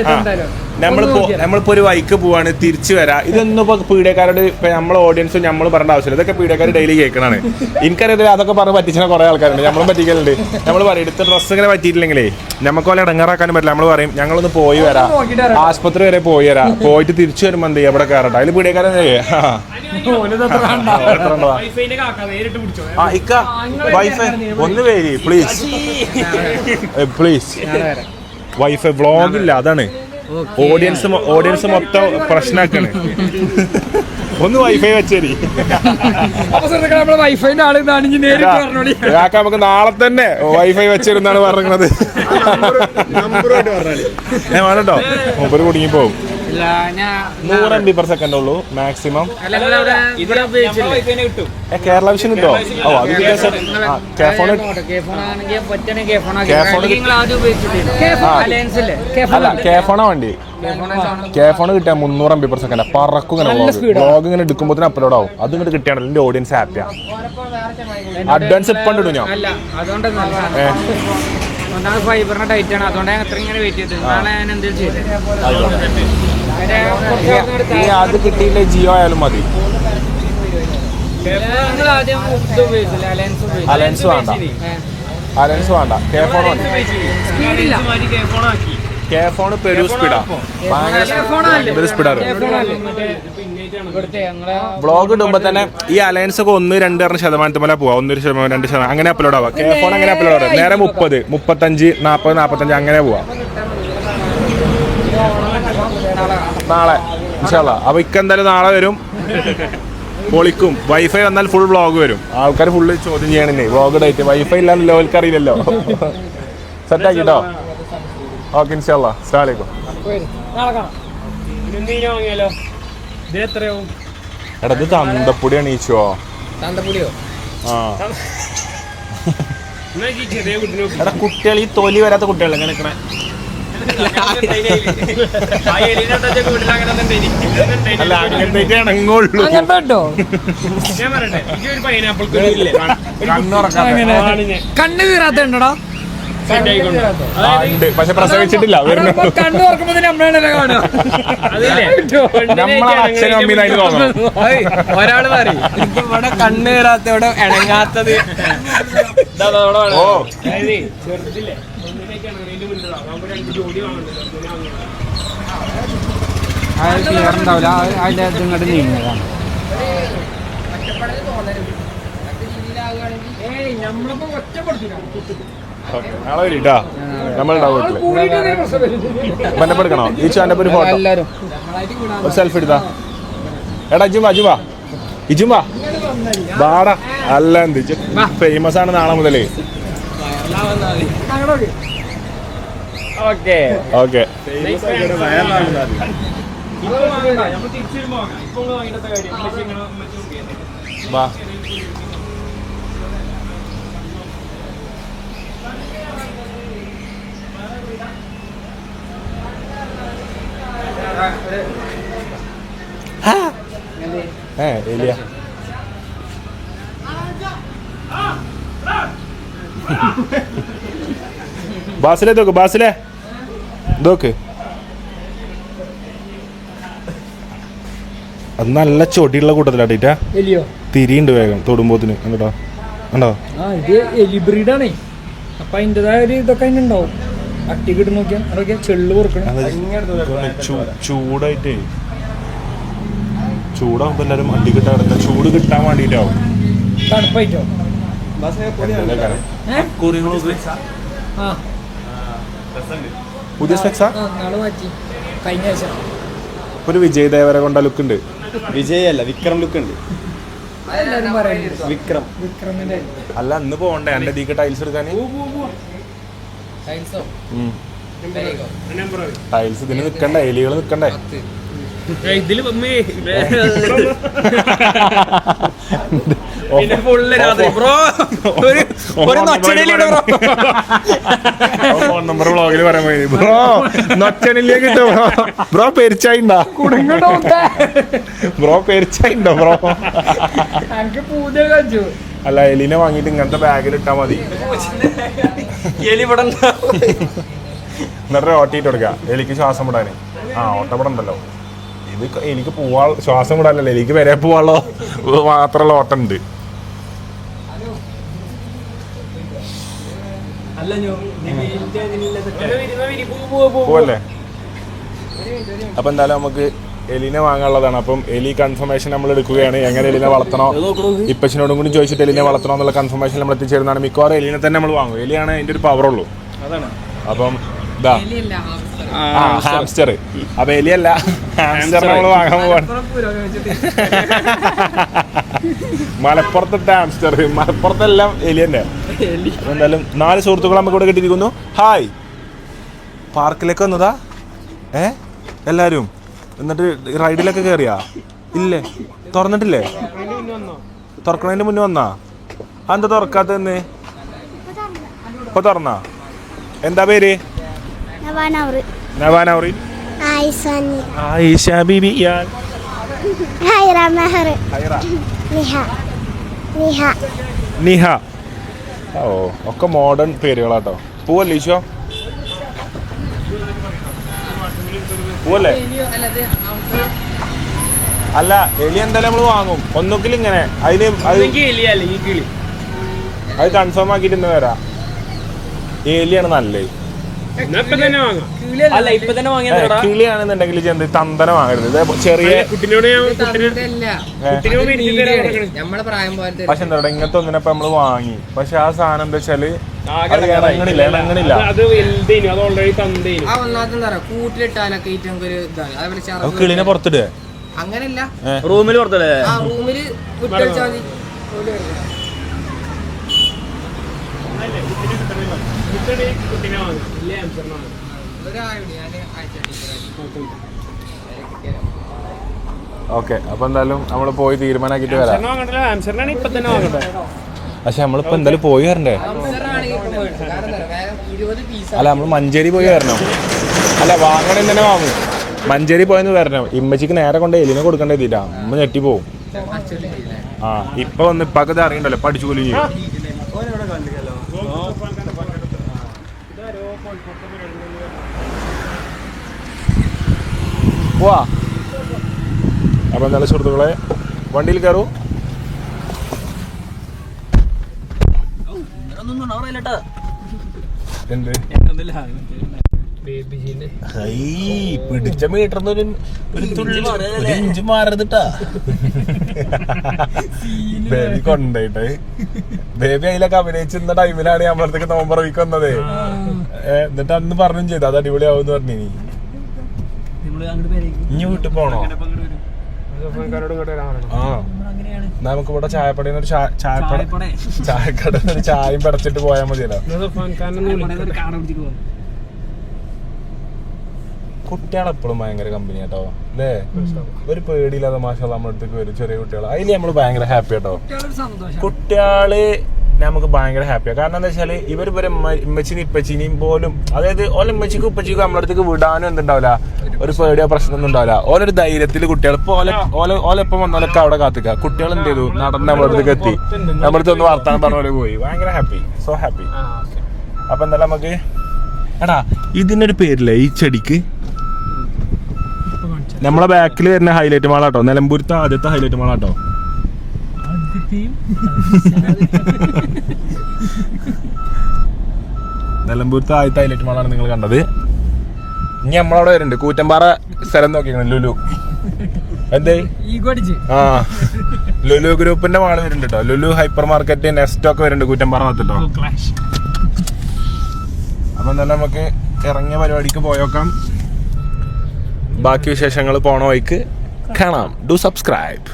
Speaker 1: നമ്മളിപ്പോ ഒരു വൈക്ക് പോവാണ്, തിരിച്ചു വരാം. ഇതൊന്നും ഇപ്പൊ പീഡിയക്കാരോട് ഇപ്പൊ നമ്മളെ ഓഡിയൻസ് നമ്മൾ പറയേണ്ട ആവശ്യമില്ല. ഇതൊക്കെ പീഡിയക്കാർ ഡെയിലി കേൾക്കണാണ്. എനിക്കറിയാം അതൊക്കെ പറഞ്ഞ് പറ്റിച്ച കുറെ ആൾക്കാരുണ്ട്. നമ്മളും പറ്റിക്കലുണ്ട്. നമ്മൾ പറയും എടുത്ത ഡ്രസ്സ് ഇങ്ങനെ പറ്റിയിട്ടില്ലെങ്കിലേ നമുക്ക് പോലെ ഇടങ്ങാറാക്കാനും പറ്റില്ല. നമ്മൾ പറയും ഞങ്ങളൊന്ന് പോയി വരാം, ആശുപത്രി വരെ പോയി വരാം. പോയിട്ട് തിരിച്ചു വരുമ്പോ എന്ത് എവിടെ കയറട്ടെ. അതിൽ പീഡിയക്കാരൻ വൈഫൈ ഒന്ന് പേര് പ്ലീസ് പ്ലീസ്. വൈഫൈ വ്ളോഗില്ല, അതാണ് ഓഡിയൻസ് മൊത്തം പ്രശ്നമാക്കാണ്. ഒന്ന് വൈഫൈ വെച്ചേരി.
Speaker 5: വൈഫൈന്റെ ആള്
Speaker 1: നമുക്ക് നാളെ തന്നെ വൈഫൈ വെച്ചിരുന്നാണ് പറഞ്ഞത്. ഞാൻ വേണട്ടോ മൂപ്പര് കുടുങ്ങി പോവും. 100 MB/s ഉള്ളൂ മാക്സിമം. കേരള വിഷൻ കിട്ടോ? ഓ അത് അല്ല കേഫോണാ വണ്ടി. കേഫോണ് കിട്ടിയ 300 MB/s പറക്കും ഇങ്ങനെ വ്ളോഗ് ഇങ്ങനെ എടുക്കുമ്പോൾ അപ്ലോഡ് ആവും. അത് ഇങ്ങോട്ട് കിട്ടിയാണല്ലോ എന്റെ ഓഡിയൻസ് ഹാപ്പിയാ. അഡ്വാൻസ് ഇപ്പം ഇട്ടു ഞാൻ.
Speaker 5: ഫൈബറിന്റെ ടൈറ്റ് ആണ്, അതുകൊണ്ട് ഞാൻ അത്ര ഇങ്ങനെ വെയിറ്റ് ചെയ്തത്. നാളെ ഞാൻ എന്തെങ്കിലും ചെയ്തു.
Speaker 1: അത് കിട്ടിയില്ലേ ജിയോ ആയാലും മതി.
Speaker 5: ആദ്യം ഇത് ഉപയോഗിച്ചില്ല,
Speaker 1: അലയൻസ് വേണ്ട, അലയൻസ് വേണ്ട. കേഫോൺ മതി. കേഫോൺ പെരു സ്പീഡാ, ഭയങ്കര സ്പീഡാണ്. വ്ളോഗ് ഇടുമ്പോ തന്നെ ഈ അലയൻസ് ഒക്കെ 1-2% പോലെ പോവാ. 1% 2% അങ്ങനെ അപ്ലോഡ് ആവാം. കേഫോൺ അങ്ങനെ അപ്ലോഡ് ആവാം. നേരെ 30, 35, 40, 45 അങ്ങനെ പോവാ. നാളെ ഇൻഷാല്ലാ. അപ്പൊ ഇക്കെന്തായാലും നാളെ വരും, പൊളിക്കും. വൈഫൈ വന്നാൽ ഫുൾ വ്ളോഗ് വരും. ആൾക്കാർ ഫുള്ള് ചോദ്യം ചെയ്യണേ വ്ളോഗ് ഡേറ്റ്. വൈഫൈ ഇല്ലാന്നല്ലോ അവർക്ക് അറിയില്ലല്ലോ. സെറ്റാക്കിട്ടോ? ഓക്കെ ഇൻഷാല്ലാ. അസ്സലാമു അലൈക്കും. എടാ ഇത് തന്തപ്പൊടി അണീച്ചോ?
Speaker 5: തന്തപ്പൊടിയോ?
Speaker 1: ആ എടാ കുട്ടികൾ, ഈ തൊലി വരാത്ത കുട്ടികൾ എങ്ങനെ നിൽക്കണേ? അല്ല അങ്ങനത്തെ ഇണങ്ങുള്ളൂ.
Speaker 5: കണ്ണ് വീറാത്തണ്ടോ?
Speaker 1: പക്ഷെ പ്രസവിച്ചിട്ടില്ല.
Speaker 5: കണ്ണ് തുറക്കുമ്പോ നമ്മളാണല്ലോ കാണുക.
Speaker 1: നമ്മളെ അച്ഛനും അമ്മീനായിട്ട് തോന്നണം.
Speaker 5: ഒരാള് പറയും ഇവിടെ കണ്ണ് വീറാത്ത, ഇവിടെ ഇണങ്ങാത്തത്.
Speaker 1: ഓ
Speaker 5: ഉണ്ടാവില്ല, അതിന്റെ ഇങ്ങോട്ട് നീങ്ങുന്നതാണ്.
Speaker 1: നാളെ വരീട്ടാ, നമ്മളുണ്ടാവും വീട്ടില്. ബന്ധപ്പെടുക്കണോ? ഈ ചാൻ്റെ ഒരു ഫോട്ടോ, ഒരു സെൽഫി എടുത്താ. എടാ ഇജും അജുവാ, ഇജും വാ ബാടാ. അല്ല എന്ത് ഫേമസ് ആണ് നാളെ മുതലേ. ഓക്കെ വാ. എലിയ ബാസിലെ നോക്ക്, ബാസിലെ നോക്ക്. അത് നല്ല ചൊടിയുള്ള കൂട്ടത്തിലാട്ടീറ്റാ. തിരിയുണ്ട് വേഗം തൊടുമ്പോത്തിന്. കണ്ടോ കണ്ടോ?
Speaker 5: ഇത് എലി ബ്രീഡാണേ. അപ്പൊ അതിൻ്റെതായ ഒരു ഇതൊക്കെ അതിനുണ്ടാവും. അട്ടിക്കിട്ട് നോക്കിയാൽ അതൊക്കെ ചെള്ളു പൊറുക്കണം.
Speaker 1: ചൂടായിട്ടേ, ചൂടാകുമ്പോ എല്ലാരും അടി കിട്ടാൻ കിടക്കുക. ചൂട് കിട്ടാൻ വേണ്ടിട്ടാവും.
Speaker 5: തണുപ്പായിട്ടോ?
Speaker 1: പുതിയ സ്പെക്സാ?
Speaker 5: നാളെ മാറ്റി. കഴിഞ്ഞ ആഴ്ച
Speaker 1: ഒരു വിജയ് ദേവരെ കൊണ്ട ലുക്ക് ഉണ്ട്.
Speaker 3: വിജയ് അല്ല, വിക്രം ലുക്ക് ഉണ്ട്.
Speaker 5: എല്ലാരും പറയുന്നത്
Speaker 3: വിക്രമിന്റെ.
Speaker 1: അല്ല അന്ന് പോണ്ടേ എന്റെ ദീക്ക് ടൈൽസ് എടുക്കാൻ? ടൈൽസ് ഇതിന് നിക്കണ്ടേ? എലികൾ നിക്കണ്ടേ?
Speaker 2: ഇതില്
Speaker 1: ഫോൺ നമ്പർ വ്ളോഗിൽ പറയാൻ പോയി. ബ്രോ നൊച്ചനില്ലേ കിട്ടോ? ബ്രോ പെരിച്ചായിണ്ടോ? ബ്രോ പെരിച്ചായിണ്ടോ ബ്രോ? അല്ല എലിനെ വാങ്ങിട്ട് ഇങ്ങനത്തെ ബാഗിൽ ഇട്ടാ മതി. എന്നിട്ട് ഓട്ടിട്ട് കൊടുക്ക എലിക്ക് ശ്വാസം വിടാന്. ആ ഓട്ടപ്പെടണ്ടല്ലോ. ഇത് എനിക്ക് പോവാ ശ്വാസം വിടാനല്ലോ, എനിക്ക് വരെ പോവാളോ മാത്രമുള്ള ഓട്ടം ഉണ്ട്. പോവല്ലേ? അപ്പൊ എന്തായാലും നമുക്ക് എലിനെ വാങ്ങാനുള്ളതാണ്. അപ്പം എലി കൺഫർമേഷൻ നമ്മൾ എടുക്കുകയാണ്. എങ്ങനെ എലിനെ വളർത്തണോ, ഇപ്പച്ചനോടും കൂടി ചോദിച്ചിട്ട് എലിനെ വളർത്തണോ എന്നുള്ള കൺഫർമേഷൻ നമ്മൾ എത്തിച്ചേരുന്നതാണ്. മിക്കവാറും എലിനെ തന്നെ നമ്മൾ വാങ്ങും. എലിയാണ് അതിന്റെ ഒരു പവർ ഉള്ളൂ. അപ്പം ഇതാ ഹാംസ്റ്റർ. അപ്പൊ എലിയല്ല, ഹാംസ്റ്റർ നമ്മൾ വാങ്ങാൻ പോവാണ്. മലപ്പുറത്തെ ഹാംസ്റ്റർ, മലപ്പുറത്തെല്ലാം എലി തന്നെ. എന്തായാലും 4 സുഹൃത്തുക്കൾ നമുക്ക് ഇവിടെ കിട്ടിയിരിക്കുന്നു. ഹായ്, പാർക്കിലേക്ക് വന്നതാ എല്ലാരും? എന്നിട്ട് റൈഡിലൊക്കെ കയറിയാ? ഇല്ലേ, തുറന്നിട്ടില്ലേ? തുറക്കണതിന്റെ മുന്നേ വന്നാ? അതെന്താ തുറക്കാത്തന്ന്? ഇപ്പൊ തുറന്നാ? എന്താ പേര്? നവാനൗറി. ആയിഷ ബീബി. നിഹ. ഓ, ഒക്കെ മോഡേൺ പേരുകളാട്ടോ. പൂവല്ലേ ഈശോ? പൂവല്ലേ? അല്ല, എലി എന്തായാലും നമ്മള് വാങ്ങും. ഒന്നുകിൽ ഇങ്ങനെ അതിന് അത് കൺഫേം ആക്കിയിട്ട് ഇന്ന് വരാം. എലിയാണ് നല്ലത്.
Speaker 2: അല്ല ഇപ്പൊ തന്നെ വാങ്ങിയ
Speaker 1: കിളിയാണെന്നുണ്ടെങ്കിൽ ചെന്ത് തന്തന വാങ്ങരുത്. ചെറിയ പക്ഷെ എന്താ പറയുക, ഇങ്ങനത്തെ ഒന്നിനപ്പം നമ്മള് വാങ്ങി. പക്ഷെ ആ സാധനം എന്താ വെച്ചാല് ഇണങ്ങണില്ല. കിളിനെ പുറത്തിടുക
Speaker 5: അങ്ങനല്ല,
Speaker 2: റൂമിൽ പുറത്തിടേ.
Speaker 5: റൂമില്
Speaker 1: ഓക്കെ. അപ്പൊ എന്തായാലും നമ്മള് പോയി തീരുമാനാക്കിട്ട് വരാം. പക്ഷെ നമ്മളിപ്പോ എന്തായാലും പോയി വരണ്ടേ? അല്ല, നമ്മള് മഞ്ചേരി പോയി വരണം. അല്ല, വാങ്ങണേ തന്നെ വാങ്ങും. മഞ്ചേരി പോയെന്ന് വരണം. ഇമ്മച്ചിക്ക് നേരെ കൊണ്ട് എലിനെ കൊടുക്കേണ്ട എത്തിട്ടാ ഉമ്മ ഞെട്ടി പോവും. ആ, ഇപ്പൊ വന്ന് ഇപ്പൊക്കെ ഇത് അറിയണ്ടല്ലോ, പഠിച്ചു പോലും ചെയ്യും. പോവാ. അപ്പൊ എന്തായാലും സുഹൃത്തുക്കളെ, വണ്ടിയിൽ കയറൂ. എന്ത് പിടിച്ച മീറ്ററിന്ന് ഒരു ഇഞ്ച് മാറരുതിട്ടാ. ബേബി കൊണ്ടായിട്ട് ബേബി അതിലൊക്കെ അഭിനയിച്ചിരുന്ന ടൈമിലാണ് നമ്മളടുത്തേക്ക് നവംബർ വീക്ക് വന്നത്. എന്നിട്ട് അന്ന് പറഞ്ഞും ചെയ്തു അത് അടിപൊളിയാവും പറഞ്ഞു. ഇനി വീട്ടിൽ പോണോ? ആ, നമുക്ക് ഇവിടെ ചായപ്പടയിൽ ഒരു ചായക്കട ഒരു ചായയും പടച്ചിട്ട് പോയാൽ മതിയല്ലോ. കുട്ടികളെപ്പോഴും ഭയങ്കര കമ്പനി കേട്ടോ അല്ലേ? ഒരു പേടിയില്ലാതെ മാഷാ നമ്മുടെ അടുത്തേക്ക് വരും ചെറിയ കുട്ടികൾ. അതിൽ നമ്മള് ഭയങ്കര ഹാപ്പി കേട്ടോ. കുട്ടികള് നമുക്ക് ഭയങ്കര ഹാപ്പിയാണ്. കാരണം എന്താ വെച്ചാല് ഇവര് ഇമ്മച്ചിനും ഇപ്പച്ചിനെയും പോലും, അതായത് ഓല ഇമ്മച്ചിക്കും ഇപ്പച്ചിക്കും നമ്മുടെ അടുത്തേക്ക് വിടാനും എന്തുണ്ടാവില്ല, ഒരു പേടിയോ പ്രശ്നമൊന്നും ഉണ്ടാവില്ല. ഓലൊരു ധൈര്യത്തിൽ കുട്ടികൾ ഇപ്പൊ ഓലെപ്പം വന്നാലൊക്കെ അവിടെ കാത്തിക്ക. കുട്ടികൾ എന്ത് ചെയ്തു, നടന്ന് നമ്മുടെ അടുത്തേക്ക് എത്തി, നമ്മുടെ അടുത്ത് ഒന്ന് വർത്താനം പറഞ്ഞ പോലെ പോയി. ഭയങ്കര ഹാപ്പി, സോ ഹാപ്പി. അപ്പൊ എന്തായാലും നമുക്ക് എടാ ഇതിനൊരു പേരില്ലേ ഈ ചെടിക്ക്? നമ്മളെ ബാക്കിൽ വരുന്ന ഹൈലൈറ്റ് മാളാട്ടോ, നിലമ്പൂരത്തെ ആദ്യത്തെ ഹൈലൈറ്റ് മാളാട്ടോ. നിലമ്പൂരത്തെ ആദ്യത്തെ ഹൈലൈറ്റ് മാളാണ് നിങ്ങൾ കണ്ടത്. ഇനി നമ്മളവിടെ വരുന്നുണ്ട് കൂറ്റമ്പാറ സ്ഥലം നോക്കിയാണ് ലുലു. എന്തേ? ആ, ലുലു ഗ്രൂപ്പിന്റെ മാള് വരുന്നുണ്ട് കേട്ടോ. ലുലു ഹൈപ്പർ മാർക്കറ്റ്, നെക്സ്റ്റ് ഒക്കെ വരുന്നുണ്ട് കൂറ്റമ്പാറ ഭാഗത്തുട്ടോ. അപ്പൊ എന്തായാലും നമുക്ക് ഇറങ്ങിയ പരിപാടിക്ക് പോയോക്കാം. ബാക്കി വിശേഷങ്ങൾ പോണ വഴിക്ക് കാണാം. Do subscribe.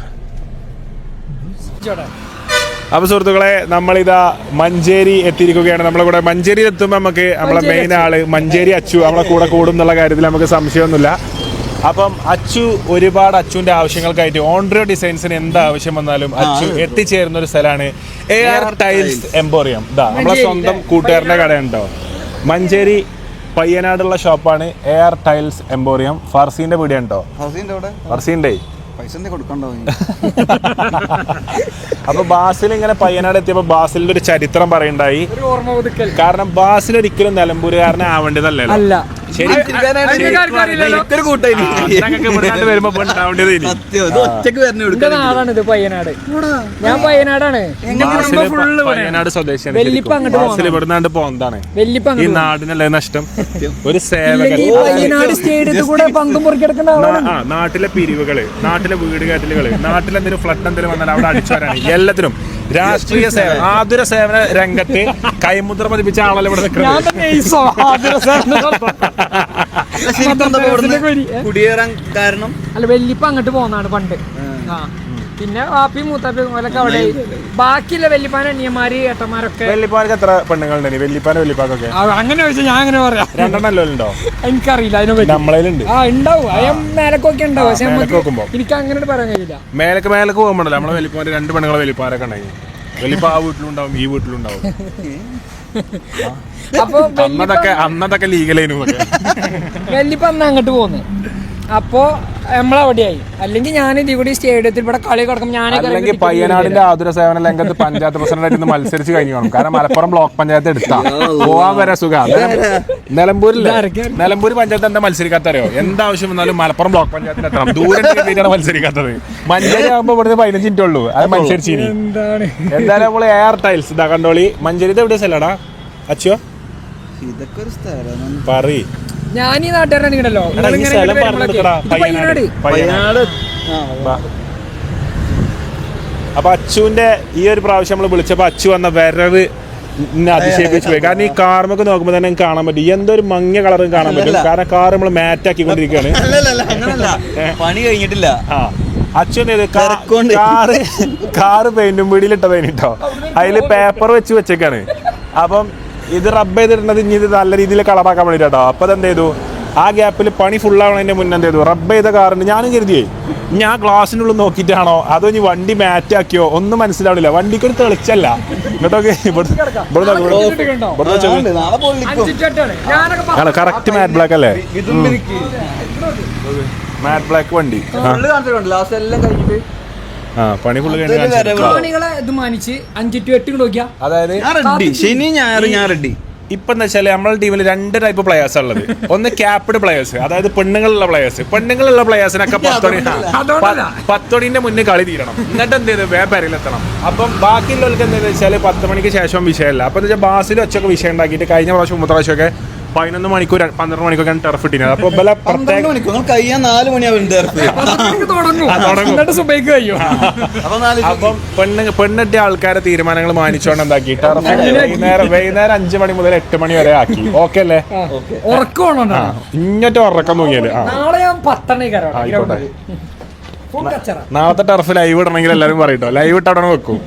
Speaker 1: അപ്പൊ സുഹൃത്തുക്കളെ, നമ്മളിതാ മഞ്ചേരി എത്തിയിരിക്കുകയാണ്. നമ്മളെ കൂടെ മഞ്ചേരി എത്തുമ്പോൾ നമുക്ക് നമ്മളെ മെയിൻ ആള് മഞ്ചേരി അച്ചു നമ്മളെ കൂടെ കൂടും എന്നുള്ള കാര്യത്തിൽ നമുക്ക് സംശയമൊന്നുമില്ല. അപ്പം അച്ചു ഒരുപാട് അച്ചുവിന്റെ ആവശ്യങ്ങൾക്കായിട്ട് ഓൺഡ്രിയോ ഡിസൈൻസിന് എന്ത് ആവശ്യം വന്നാലും അച്ചു എത്തിച്ചേരുന്ന ഒരു സ്ഥലമാണ് AR ടൈൽസ് എംപോറിയം. ഇതാ നമ്മളെ സ്വന്തം കൂട്ടുകാരന്റെ കടയുണ്ടോ, മഞ്ചേരി പയ്യനാടുള്ള ഷോപ്പാണ് AR ടൈൽസ് എംപോറിയം. ഫർസീന്റെ പീടിയ ഉണ്ടോ? ഫർസീന്റെ അപ്പൊ ബാസിൽ ഇങ്ങനെ പയ്യനാട് എത്തിയപ്പോ ബാസിലിന്റെ ഒരു ചരിത്രം പറയണ്ടായി. കാരണം ബാസിൽ ഒരിക്കലും നിലമ്പൂരുകാരനെ ആവേണ്ടതല്ലല്ലോ. പയ്യനാട് സ്വദേശിയാണ്. ഇവിടുന്നാണ്ട് പോന്നതാണ്. ഈ നാടിനല്ലേ നഷ്ടം. ഒരു സേവകൻ, നാട്ടിലെ പിരിവുകള്, നാട്ടിലെ വീട് കയറ്റലുകള്, നാട്ടിലെന്തെങ്കിലും ഫ്ലഡ് എന്തെങ്കിലും വന്നാൽ അവിടെ അടിച്ചു വരാണ്. എല്ലാത്തിനും രാഷ്ട്രീയ സേവന, ആതുര സേവന രംഗത്ത് കൈമുദ്ര പതിപ്പിച്ച ആളല്ല ഇവിടെ
Speaker 6: കുടിയേറാൻ കാരണം
Speaker 5: അല്ല, വെല്ലിപ്പ അങ്ങോട്ട് പോന്നാണ് പണ്ട്. പിന്നെ വാപ്പി മൂത്താപ്പി ഓലൊക്കെ അവിടെ. ബാക്കിയുള്ള വല്യപ്പാൻ അനിയന്മാര് ഏട്ടന്മാരൊക്കെ.
Speaker 1: വെല്ലിപ്പാനൊക്കെ എത്ര പെണ്ണുങ്ങളുണ്ട്? വെല്ലിപ്പാനൊക്കെ
Speaker 5: അങ്ങനെ ചോദിച്ചാൽ ഞാൻ അങ്ങനെ പറയാം.
Speaker 1: 2 ഉണ്ടോ?
Speaker 5: എനിക്കറിയില്ല അതിനെ പറ്റി.
Speaker 1: നമ്മളതിലുണ്ട്.
Speaker 5: ഉണ്ടാവും. മേലക്കൊക്കെ ഉണ്ടാവും. പക്ഷെ
Speaker 1: നോക്കുമ്പോ
Speaker 5: എനിക്ക് അങ്ങനെ പറയാൻ കഴിയില്ല.
Speaker 1: മേലക്ക് പോകുമ്പോഴല്ലോ നമ്മളെ വെല്ലിപ്പാന്റെ 2 പെണ്ണുങ്ങളെ വെല്ലിപ്പാരൊക്കെ ഉണ്ടായി. വെല്ലിപ്പ ആ വീട്ടിലുണ്ടാവും, ഈ വീട്ടിലുണ്ടാവും.
Speaker 5: അപ്പൊ
Speaker 1: അന്നതൊക്കെ ലീഗലൈനും
Speaker 5: വെല്ലിപ്പ അന്ന് അങ്ങോട്ട് പോന്ന്. അപ്പോ നമ്മളവിടെയായി. അല്ലെങ്കിൽ ഞാൻ ഇവിടെ സ്റ്റേഡിയത്തിൽ ഇവിടെ കളി കിടക്കും.
Speaker 1: അല്ലെങ്കിൽ പയ്യനാടിന്റെ ആതുര സേവന രംഗത്ത് പഞ്ചായത്ത് പ്രസിഡന്റായിട്ട് മത്സരിച്ച് കഴിഞ്ഞു കാണും. കാരണം മലപ്പുറം ബ്ലോക്ക് പഞ്ചായത്ത് എടുത്താ പോവാൻ വരെ സുഖം. നിലമ്പൂർ പഞ്ചായത്ത് എന്താ മത്സരിക്കാത്ത അറിയോ? എന്താവശ്യം വന്നാലും മലപ്പുറം ബ്ലോക്ക് പഞ്ചായത്തിൽ എത്തണം. ദൂരം വേണ്ടിയിട്ടാണ് മത്സരിക്കാത്തത്. മഞ്ചേരി ആകുമ്പോ ഇവിടുന്ന് 15 മിനിറ്റ് ഉള്ളൂ. അത് മത്സരിച്ചിനി. എന്തായാലും നമ്മള് എയർ ടൈൽസ് ഇതാ കണ്ടോളി. മഞ്ചേരിത്തെ എവിടെ സ്ഥലടാ അച്ചോ?
Speaker 3: ഇതൊക്കെ ഒരു സ്ഥലം
Speaker 5: പറയ്. ഞാൻ ഈ നാട്ടുകാരനാണല്ലോ.
Speaker 1: അപ്പൊ അച്ചുവിന്റെ ഈ ഒരു പ്രാവശ്യം നമ്മള് വിളിച്ചപ്പോ അച്ചു വന്ന വരവ് അതിശയിപ്പിച്ചു പോയി. കാരണം ഈ കാർമൊക്കെ നോക്കുമ്പോ തന്നെ കാണാൻ പറ്റും. എന്തോ ഒരു മങ്ങിയ കളറും കാണാൻ പറ്റും. കാരണം കാർ നമ്മള് മാറ്റാക്കിക്കൊണ്ടിരിക്കുകയാണ്.
Speaker 2: പണി കഴിഞ്ഞിട്ടില്ല.
Speaker 1: അച്ചു കാറ് പെയിന്റും പീടിയിലിട്ടതാണ് കേട്ടോ. അതില് പേപ്പർ വെച്ചേക്കാണ്. അപ്പം ഇത് റബ്ബ് ചെയ്തിട്ടുള്ളത് ഇനി ഇത് നല്ല രീതിയിൽ കളറാക്കാൻ വേണ്ടിട്ടോ. അപ്പൊ അതെന്ത് ചെയ്തു? ആ ഗ്യാപ്പിൽ പണി ഫുള്ളാവണതിന്റെ മുന്നേ എന്ത് ചെയ്തു? റബ്ബ് ചെയ്ത കാറുണ്ട്. ഞാനും കരുതിയേ ഞാൻ ഗ്ലാസിനുള്ളിൽ നോക്കിയിട്ടാണോ അതോ ഇനി വണ്ടി മാറ്റാക്കിയോ ഒന്നും മനസ്സിലാവണില്ല. വണ്ടിക്ക് ഒരു തെളിച്ചല്ല. ഇങ്ങോട്ടൊക്കെ കറക്റ്റ് മാറ്റ് ബ്ലാക്ക് അല്ലേ? മാറ്റ് ബ്ലാക്ക് വണ്ടി. പണി ഫുള്ള്
Speaker 2: അതായത് ശനി ഞായർ ഞാൻ റെഡി.
Speaker 1: ഇപ്പൊ എന്താ വെച്ചാല് നമ്മളെ ടീമിൽ 2 ടൈപ്പ് പ്ലെയേഴ്സ് ഉള്ളത്. ഒന്ന് ക്യാപ്ഡ് പ്ലെയേഴ്സ്, അതായത് പെണ്ണുങ്ങളുള്ള പ്ലെയേഴ്സിനൊക്കെ 10 മണിന്റെ മുന്നേ കളി തീരണം. എന്നിട്ട് എന്ത് ചെയ്ത് പേരിലെത്തണം. അപ്പം ബാക്കിയുള്ളവർക്ക് എന്താ വെച്ചാൽ 10 മണിക്ക് ശേഷം വിഷയമല്ല. അപ്പൊ എന്താ വെച്ചാൽ ബാസിൽ ഒച്ചൊക്കെ വിഷയം ഉണ്ടാക്കിയിട്ട് കഴിഞ്ഞ പ്രാവശ്യം 3 പ്രാവശ്യമൊക്കെ 11 മണിക്കൂർ 12 മണിക്കൊക്കെയാണ് ടർഫ് ഇട്ടിരുന്നത്. അപ്പൊ അപ്പം പെണ്ണിട്ടിയ ആൾക്കാരെ തീരുമാനങ്ങൾ മാനിച്ചോണ്ട് എന്താക്കി ടർഫ് വൈകുന്നേരം 5 മണി മുതൽ 8 മണി വരെ ആക്കി. ഓക്കെ അല്ലേ? ഇങ്ങോട്ട് ഉറക്കം നോക്കിയാല് ആയിക്കോട്ടെ. നാളത്തെ ടർഫ് ലൈവ് ഇടണമെങ്കിൽ എല്ലാവരും പറയട്ടോ. ലൈവ് ഇട്ട അവിടെ വെക്കും.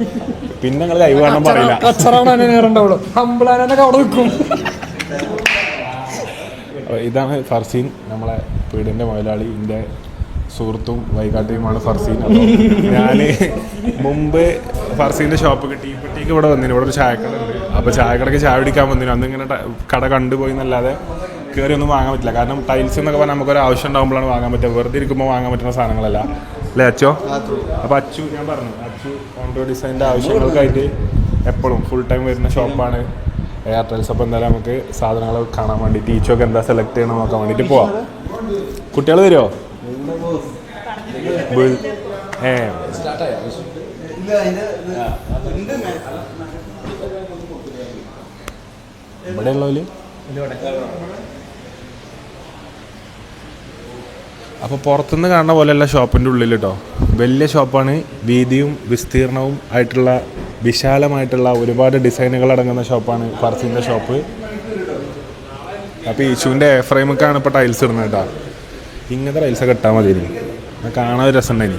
Speaker 1: പിന്നെ നിങ്ങൾ ലൈവ് കാണാൻ പറയില്ല. ഇതാണ് ഫർസീൻ, നമ്മളെ വീടിന്റെ മുതലാളി. എൻ്റെ സുഹൃത്തും വൈകാട്ടിയുമാണ് ഫർസീൻ. ഞാൻ മുമ്പ് ഫർസീൻ്റെ ഷോപ്പ് ടീപ്പട്ടിക്ക് ഇവിടെ വന്നിന്. ഇവിടെ ഒരു ചായക്കട ഉണ്ട്. അപ്പോൾ ചായക്കടയ്ക്ക് ചായ പിടിക്കാൻ വന്നിന്. അന്ന് ഇങ്ങനെ കട കണ്ടുപോയി എന്നല്ലാതെ കയറി ഒന്നും വാങ്ങാൻ പറ്റില്ല. കാരണം ടൈൽസ് എന്നൊക്കെ പറഞ്ഞാൽ നമുക്കൊരു ആവശ്യം ഉണ്ടാകുമ്പോഴാണ് വാങ്ങാൻ പറ്റുക. വെറുതെ ഇരിക്കുമ്പോൾ വാങ്ങാൻ പറ്റുന്ന സാധനങ്ങളല്ല അല്ലേ അച്ചോ? അപ്പോൾ അച്ചു ഞാൻ പറഞ്ഞു, അച്ചു കോൺട്രോ ഡിസൈനിൻ്റെ ആവശ്യങ്ങൾക്കായിട്ട് എപ്പോഴും ഫുൾ ടൈം വരുന്ന ഷോപ്പാണ് എയർ ടൈൽസ്. അപ്പോൾ എന്തായാലും നമുക്ക് സാധനങ്ങൾ കാണാൻ വേണ്ടി ടീച്ചൊക്കെ എന്താ സെലക്ട് ചെയ്യണം നോക്കാൻ വേണ്ടിയിട്ട് പോവാം. കുട്ടികൾ വരുമോ? ഇവിടെ ഉള്ളവര് അപ്പോൾ പുറത്തുനിന്ന് കാണുന്ന പോലെയല്ല ഷോപ്പിൻ്റെ ഉള്ളിൽ കേട്ടോ. വലിയ ഷോപ്പാണ്. വീതിയും വിസ്തീർണവും ആയിട്ടുള്ള വിശാലമായിട്ടുള്ള ഒരുപാട് ഡിസൈനുകൾ അടങ്ങുന്ന ഷോപ്പാണ് ഫർസീൻ്റെ ഷോപ്പ്. അപ്പോൾ ഈശുവിൻ്റെ എ ഫ്രെയിമൊക്കെയാണ് ഇപ്പോൾ ടൈൽസ് ഇടുന്നത് കേട്ടോ. ഇങ്ങനത്തെ ടൈൽസൊക്കെ ഇട്ടാൽ മതി. ഇനി കാണാൻ ഒരു രസമുണ്ടായി.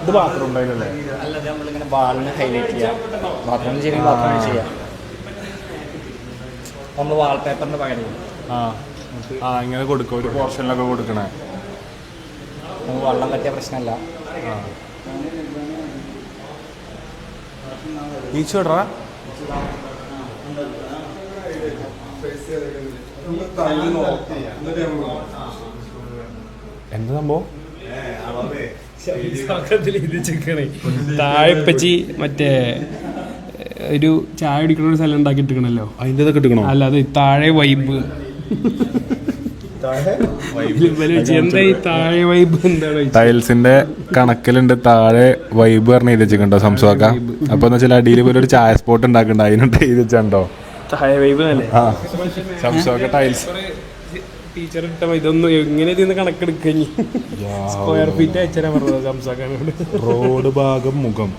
Speaker 1: ഇത് ബാത്റൂം ഉണ്ടായില്ലേ? ഇങ്ങനെ കൊടുക്കും. ഒരു പോർഷനിലൊക്കെ കൊടുക്കണേ.
Speaker 5: വെള്ളം പറ്റിയ പ്രശ്നമല്ല.
Speaker 1: ഈച്ചോടാ എന്താ സംഭവം?
Speaker 4: താഴെപ്പച്ചി മറ്റേ ഒരു ചായ കുടിക്കുന്ന ഒരു സ്ഥലം ഉണ്ടാക്കിയിട്ടിരിക്കണല്ലോ.
Speaker 1: അതിൻ്റെ ഇതൊക്കെ ഇട്ടിക്കണോ?
Speaker 4: അല്ല, അത് താഴെ വൈബ്. എന്താ ഈ താഴെ വൈബ്? എന്താണ്
Speaker 1: ടൈൽസിന്റെ കണക്കിലുണ്ട് താഴെ വൈബ് പറഞ്ഞ ഇത് വെച്ചിട്ടുണ്ടോ സംസാരിക്കാം. അപ്പൊ എന്ന് വെച്ചാൽ അടിയിൽ പോലെ ഒരു ചായ സ്പോട്ട് ഉണ്ടാക്കണ്ട. അതിനുണ്ട് ഇത് വെച്ചോ
Speaker 4: താഴെ വൈബ്.
Speaker 1: സംസാരിക്ക ടൈൽസ്
Speaker 4: ടീച്ചർ ഇട്ട ഇതൊന്നും എങ്ങനെ ഇതിന്ന് കണക്കെടുക്കഞ്ഞി സ്ക്വയർ ഫീറ്റ് അയച്ചാ പറഞ്ഞത് സംസാക്കാനോട്.
Speaker 1: റോഡ് ഭാഗം മുഖം,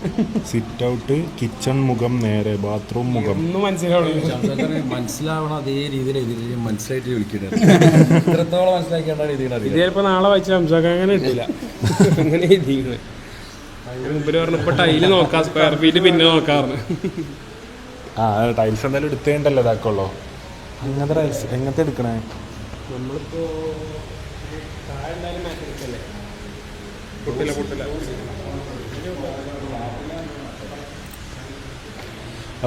Speaker 1: സിറ്റ് ഔട്ട്, കിച്ചൺ മുഖം നേരെ, ബാത്റൂം മുഖം.
Speaker 4: ഒന്നും മനസ്സിലാവണില്ല.
Speaker 3: മനസ്സിലാവണം അതേ രീതിയിൽ മനസ്സിലായിട്ട് വിളിക്കുന്നത് ഇത്രത്തോളം മനസ്സിലാക്കേണ്ട രീതിയിൽ
Speaker 4: ഇത് ചിലപ്പോ നാളെ വായിച്ച സംസാക്കാൻ അങ്ങനെ കിട്ടില്ല. അങ്ങനെ എഴുതിക്കുന്നത് അതിന് മുമ്പിൽ പറഞ്ഞു ഇപ്പൊ ടൈല് നോക്കാം, സ്ക്വയർ ഫീറ്റ് പിന്നെ നോക്കാറുണ്ട്.
Speaker 1: ആ ടൈൽസ് എന്തായാലും എടുത്തേണ്ടല്ലോ ഇതാക്കുള്ളൂ. അങ്ങനത്തെ ടൈൽസ് എങ്ങനത്തെ എടുക്കണേ?
Speaker 4: നമ്മളിപ്പോ താഴെ എന്തായാലും മാറ്റില്ലേ, പൊട്ടില്ല.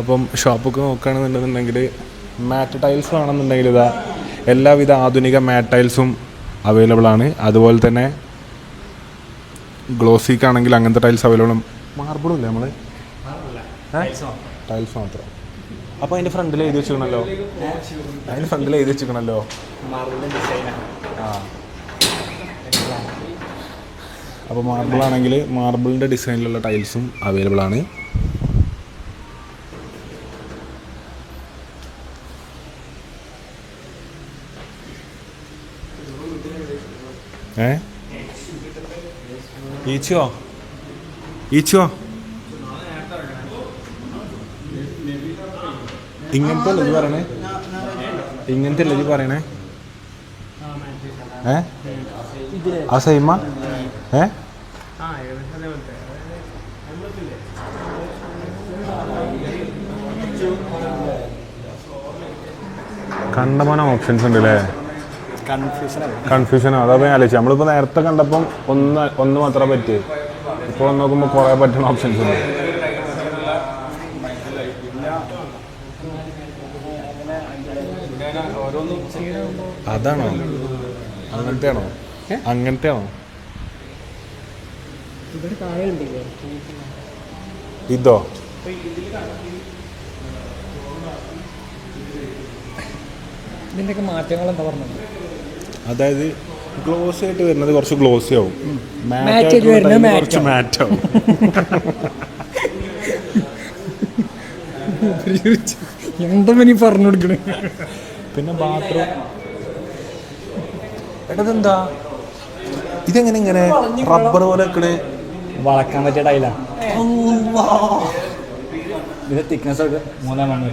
Speaker 1: അപ്പം ഷോപ്പൊക്കെ നോക്കുകയാണെന്നുണ്ടെന്നുണ്ടെങ്കിൽ മാറ്റ് ടൈൽസ് വേണമെന്നുണ്ടെങ്കിൽ ഇതാ എല്ലാവിധ ആധുനിക മാറ്റ് ടൈൽസും അവൈലബിൾ ആണ്. അതുപോലെ തന്നെ ഗ്ലോസിക്കാണെങ്കിൽ അങ്ങനത്തെ ടൈൽസ് അവൈലബിൾ. മാർബിളും ഇല്ലേ നമ്മൾ? ടൈൽസ് മാത്രം. അപ്പോൾ അതിൻ്റെ ഫ്രണ്ടിൽ എഴുതി വെച്ചിരിക്കണല്ലോ, ആ അപ്പോൾ മാർബിളാണെങ്കിൽ മാർബിളിൻ്റെ ഡിസൈനിലുള്ള ടൈൽസും അവൈലബിൾ ആണ്. ഈച്ചോ ഇങ്ങനത്തെ അല്ലേ പറയണേ? ആ സൈമ കണ്ടമാനം ഓപ്ഷൻസ് ഉണ്ട് അല്ലേ? കൺഫ്യൂഷൻ അതാ ആലോചിച്ചു. നമ്മളിപ്പോൾ നേരത്തെ കണ്ടപ്പം ഒന്ന് മാത്രമേ പറ്റൂ, ഇപ്പോൾ നോക്കുമ്പോൾ കുറേ പറ്റുന്ന ഓപ്ഷൻസ് ഉണ്ട്. അതാണോ? അങ്ങനത്തെയാണോ? ഇതോ?
Speaker 5: ഇതിൻ്റെയൊക്കെ മാറ്റങ്ങൾ എന്താ പറഞ്ഞത്?
Speaker 1: അതായത് ഗ്ലോസി ആയിട്ട് വരുന്നത് കുറച്ച് ഗ്ലോസി ആവും, കുറച്ച് മാറ്റ് ആവും.
Speaker 5: എന്താ നീ പറഞ്ഞു കൊടുക്കണേ?
Speaker 1: പിന്നെ ബാത്റൂം എടതെന്താ ഇതെങ്ങനെ റബ്ബർ പോലെ വെക്കണേ?
Speaker 5: വളക്കാൻ പറ്റിയ ടൈലാ. ഇതിന്റെ തിക്നെസ് ഒക്കെ 3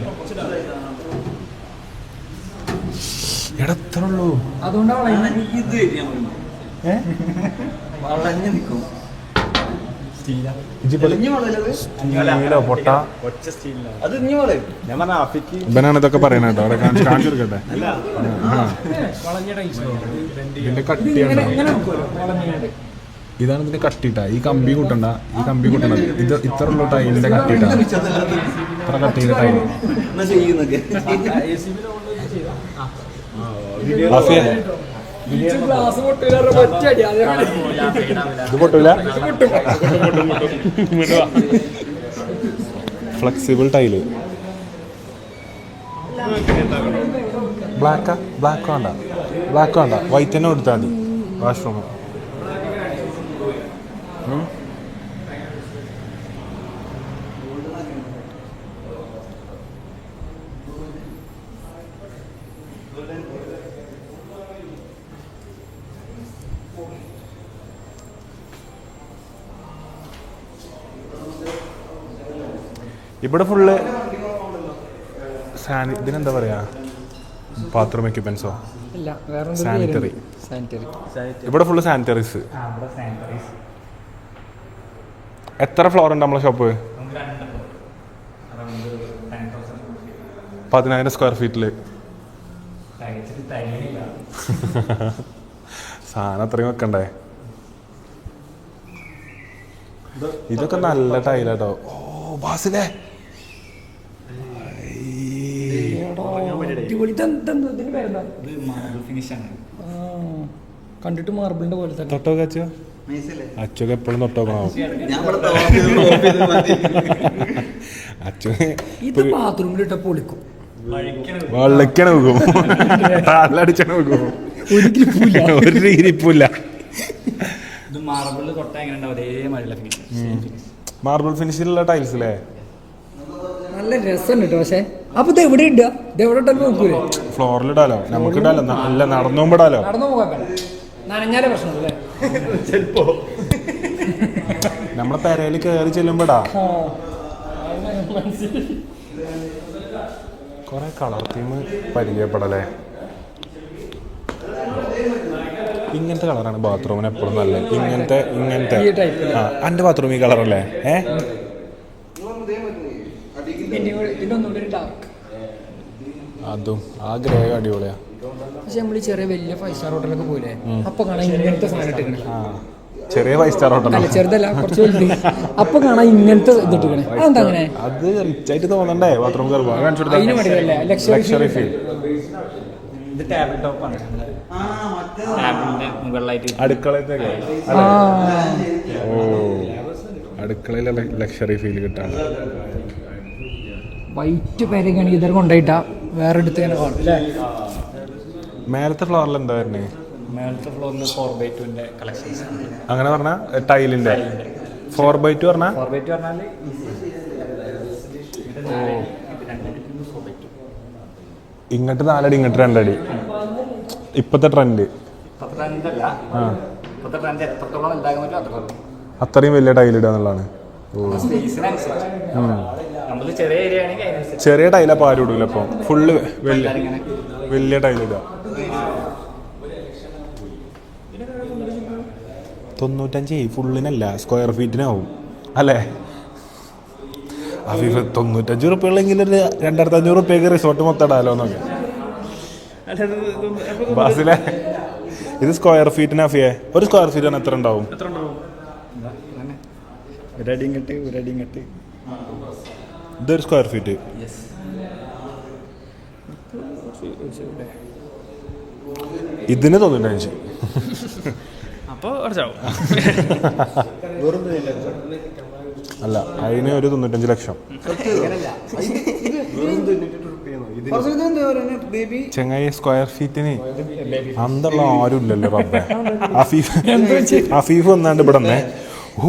Speaker 1: എടത്രയുള്ളൂ.
Speaker 5: അതുകൊണ്ടാണ്
Speaker 1: പൊട്ട ഇവനാണ് ഇതൊക്കെ പറയണ കേട്ടോ. അവിടെ കാണിച്ചു കൊടുക്കട്ടെ. ഇതിന്റെ കട്ടിയാണ്, ഇതാണ് ഇതിന്റെ കട്ടിട്ട. ഈ കമ്പി കൂട്ടണ്ട, ഇത് ഇത്ര ഉള്ള ടൈലിന്റെ കട്ടിട്ട, ഇത്ര കട്ടിയുടെ ടൈല്. ഇത് പൊട്ടൂല. Flexible tile. ബ്ലാക്ക് വേണ്ട, വൈറ്റ് തന്നെ കൊടുത്താൽ മതി. വാഷ്റൂം ഇവിടെ ഫുള്ള് ഇതിനെന്താ പറയാ, ബാത്റൂം എക്യുപ്മെന്റ്സോ? സാനിറ്ററി. ഇവിടെ ഫുള്ള് സാനിറ്ററീസ്. എത്ര ഫ്ലോർ ഉണ്ട് നമ്മളെ ഷോപ്പ്? 10,000 സ്ക്വയർ ഫീറ്റില്. സാധനം അത്രയും വെക്കണ്ടേ? ഇതൊക്കെ നല്ല ടൈലാട്ടോ. ഓ ബാസിലേ,
Speaker 5: കണ്ടിട്ട് മാർബിളിന്റെ പോലെ തന്നെ.
Speaker 1: തൊട്ടോക്കെ അച്ഛോ? അച്ഛക്ക് എപ്പോഴും തൊട്ടോക്കണോ?
Speaker 5: ഇത് ബാത്റൂമിലിട്ട പൊളിക്കും,
Speaker 1: വെള്ളക്കാണ് നോക്കും, അടിച്ചാണ് നോക്കും, ഒരു ഇരിപ്പില്ല. മാർബിൾ ഫിനിഷിലുള്ള ടൈൽസ് അല്ലേ?
Speaker 5: നല്ല രസമുണ്ട് കേട്ടോ. പക്ഷെ അപ്പൊ ഇത് എവിടെ ഇടുക? ഇത് എവിടെ ഇട്ടാലും നോക്കൂലേ?
Speaker 1: ഫ്ലോറിൽ ഇടാലോ, നമുക്ക് ഇടാലോ, അല്ല നടന്നുമ്പോ ഇടാലോ.
Speaker 5: നടന്നു പോകാൻ നനഞ്ഞാലേ പ്രശ്നമല്ലേ?
Speaker 3: ചിലപ്പോ
Speaker 1: നമ്മളെ പെരയിൽ കയറി ചെല്ലുമ്പോടാ കൊറേ കളർ തീം പരിചയപ്പെടലേ. ഇങ്ങനത്തെ കളറാണ് ബാത്റൂമിന് എപ്പോഴും നല്ലത്. ഇങ്ങനത്തെ എൻ്റെ ബാത്റൂം ഈ കളറല്ലേ? അതും ആ ഗ്രേ അടിപൊളിയാ.
Speaker 5: പക്ഷെ നമ്മള് ചെറിയ വലിയ 5 സ്റ്റാർ ഹോട്ടലൊക്കെ പോയില്ലേ, അപ്പൊ കാണാൻ ഇങ്ങനത്തെ സാധനം ഇട്ടിട്ടുണ്ട്.
Speaker 1: ചെറിയ 5 സ്റ്റാർ ഹോട്ടൽ
Speaker 5: അല്ല ചെറുതല്ല, കുറച്ച് വലുത്. അപ്പൊ കാണാൻ ഇങ്ങനത്തെ ഇത് ഇട്ടിക്കണേ. അതെന്താ അങ്ങനെ?
Speaker 1: അത് റിച്ച് ആയിട്ട് തോന്നണ്ടേ ബാത്റൂം കയറുമ്പോ?
Speaker 5: അതിന് വേണ്ടിയല്ലേ ലക്ഷറി ഫീൽ.
Speaker 2: ഇത് ടേബിൾ ടോപ്പാണ്, ടേബിളിന്റെ മുകളിലായിട്ട്
Speaker 1: അടുക്കളത്തേക്ക്. ഓ, അടുക്കളയിലെ ലക്ഷറി ഫീൽ കിട്ടാണ്.
Speaker 5: വൈറ്റ് പേരൊക്കെയാണെങ്കിൽ ഇതർ കൊണ്ടായിട്ടാ വേറെ എടുത്ത് ഇങ്ങനെ കാണും അല്ലേ?
Speaker 1: മേലത്തെ ഫ്ലോറിൽ എന്താ വരുന്നേ?
Speaker 2: മേളത്തെ ഫ്ലോറിൽ 4x2 കളക്ഷൻസ്.
Speaker 1: അങ്ങനെ പറഞ്ഞ ടൈലിന്റെ 4x2 പറഞ്ഞാൽ
Speaker 2: 4x2 പറഞ്ഞാൽ
Speaker 1: ഇങ്ങോട്ട് 4 അടി ഇങ്ങോട്ട് 2 അടി. ഇപ്പത്തെ ട്രെൻഡ് അത്രയും വലിയ ടൈലിടുക എന്നുള്ളതാണ്. ചെറിയ ടൈലപ്പോ ആരും ഇടൂല, ഇപ്പൊ ഫുള്ള് വലിയ ടൈലിടുക. 95 ഫുള്ളിനല്ല, സ്ക്വയർ ഫീറ്റിനാവും അല്ലേ? 95 ഉറുപ്പികളെങ്കിലും ഒരു 2500 ഉറുപ്പിയൊക്കെ റിസോർട്ട് മൊത്തം ഇടാലോ എന്നൊക്കെ. ബാസിലെ ഇത് സ്ക്വയർ ഫീറ്റിന് അഫിയെ ഒരു സ്ക്വയർ ഫീറ്റിന് എത്ര ഉണ്ടാവും? ഇതൊരു സ്ക്വയർ ഫീറ്റ് ഇതിന് 95.
Speaker 2: അപ്പോൾ കുറച്ചാവും.
Speaker 1: അല്ല, അതിന് ഒരു 95 ലക്ഷം. ചെങ്ങായി സ്ക്വയർ ഫീറ്റിന് അന്നുള്ള ആരും ഇല്ലല്ലോ റബ്ബേ. അഫീഫ് വന്നാണ്ട് ഇവിടെ വന്നേ, ഓ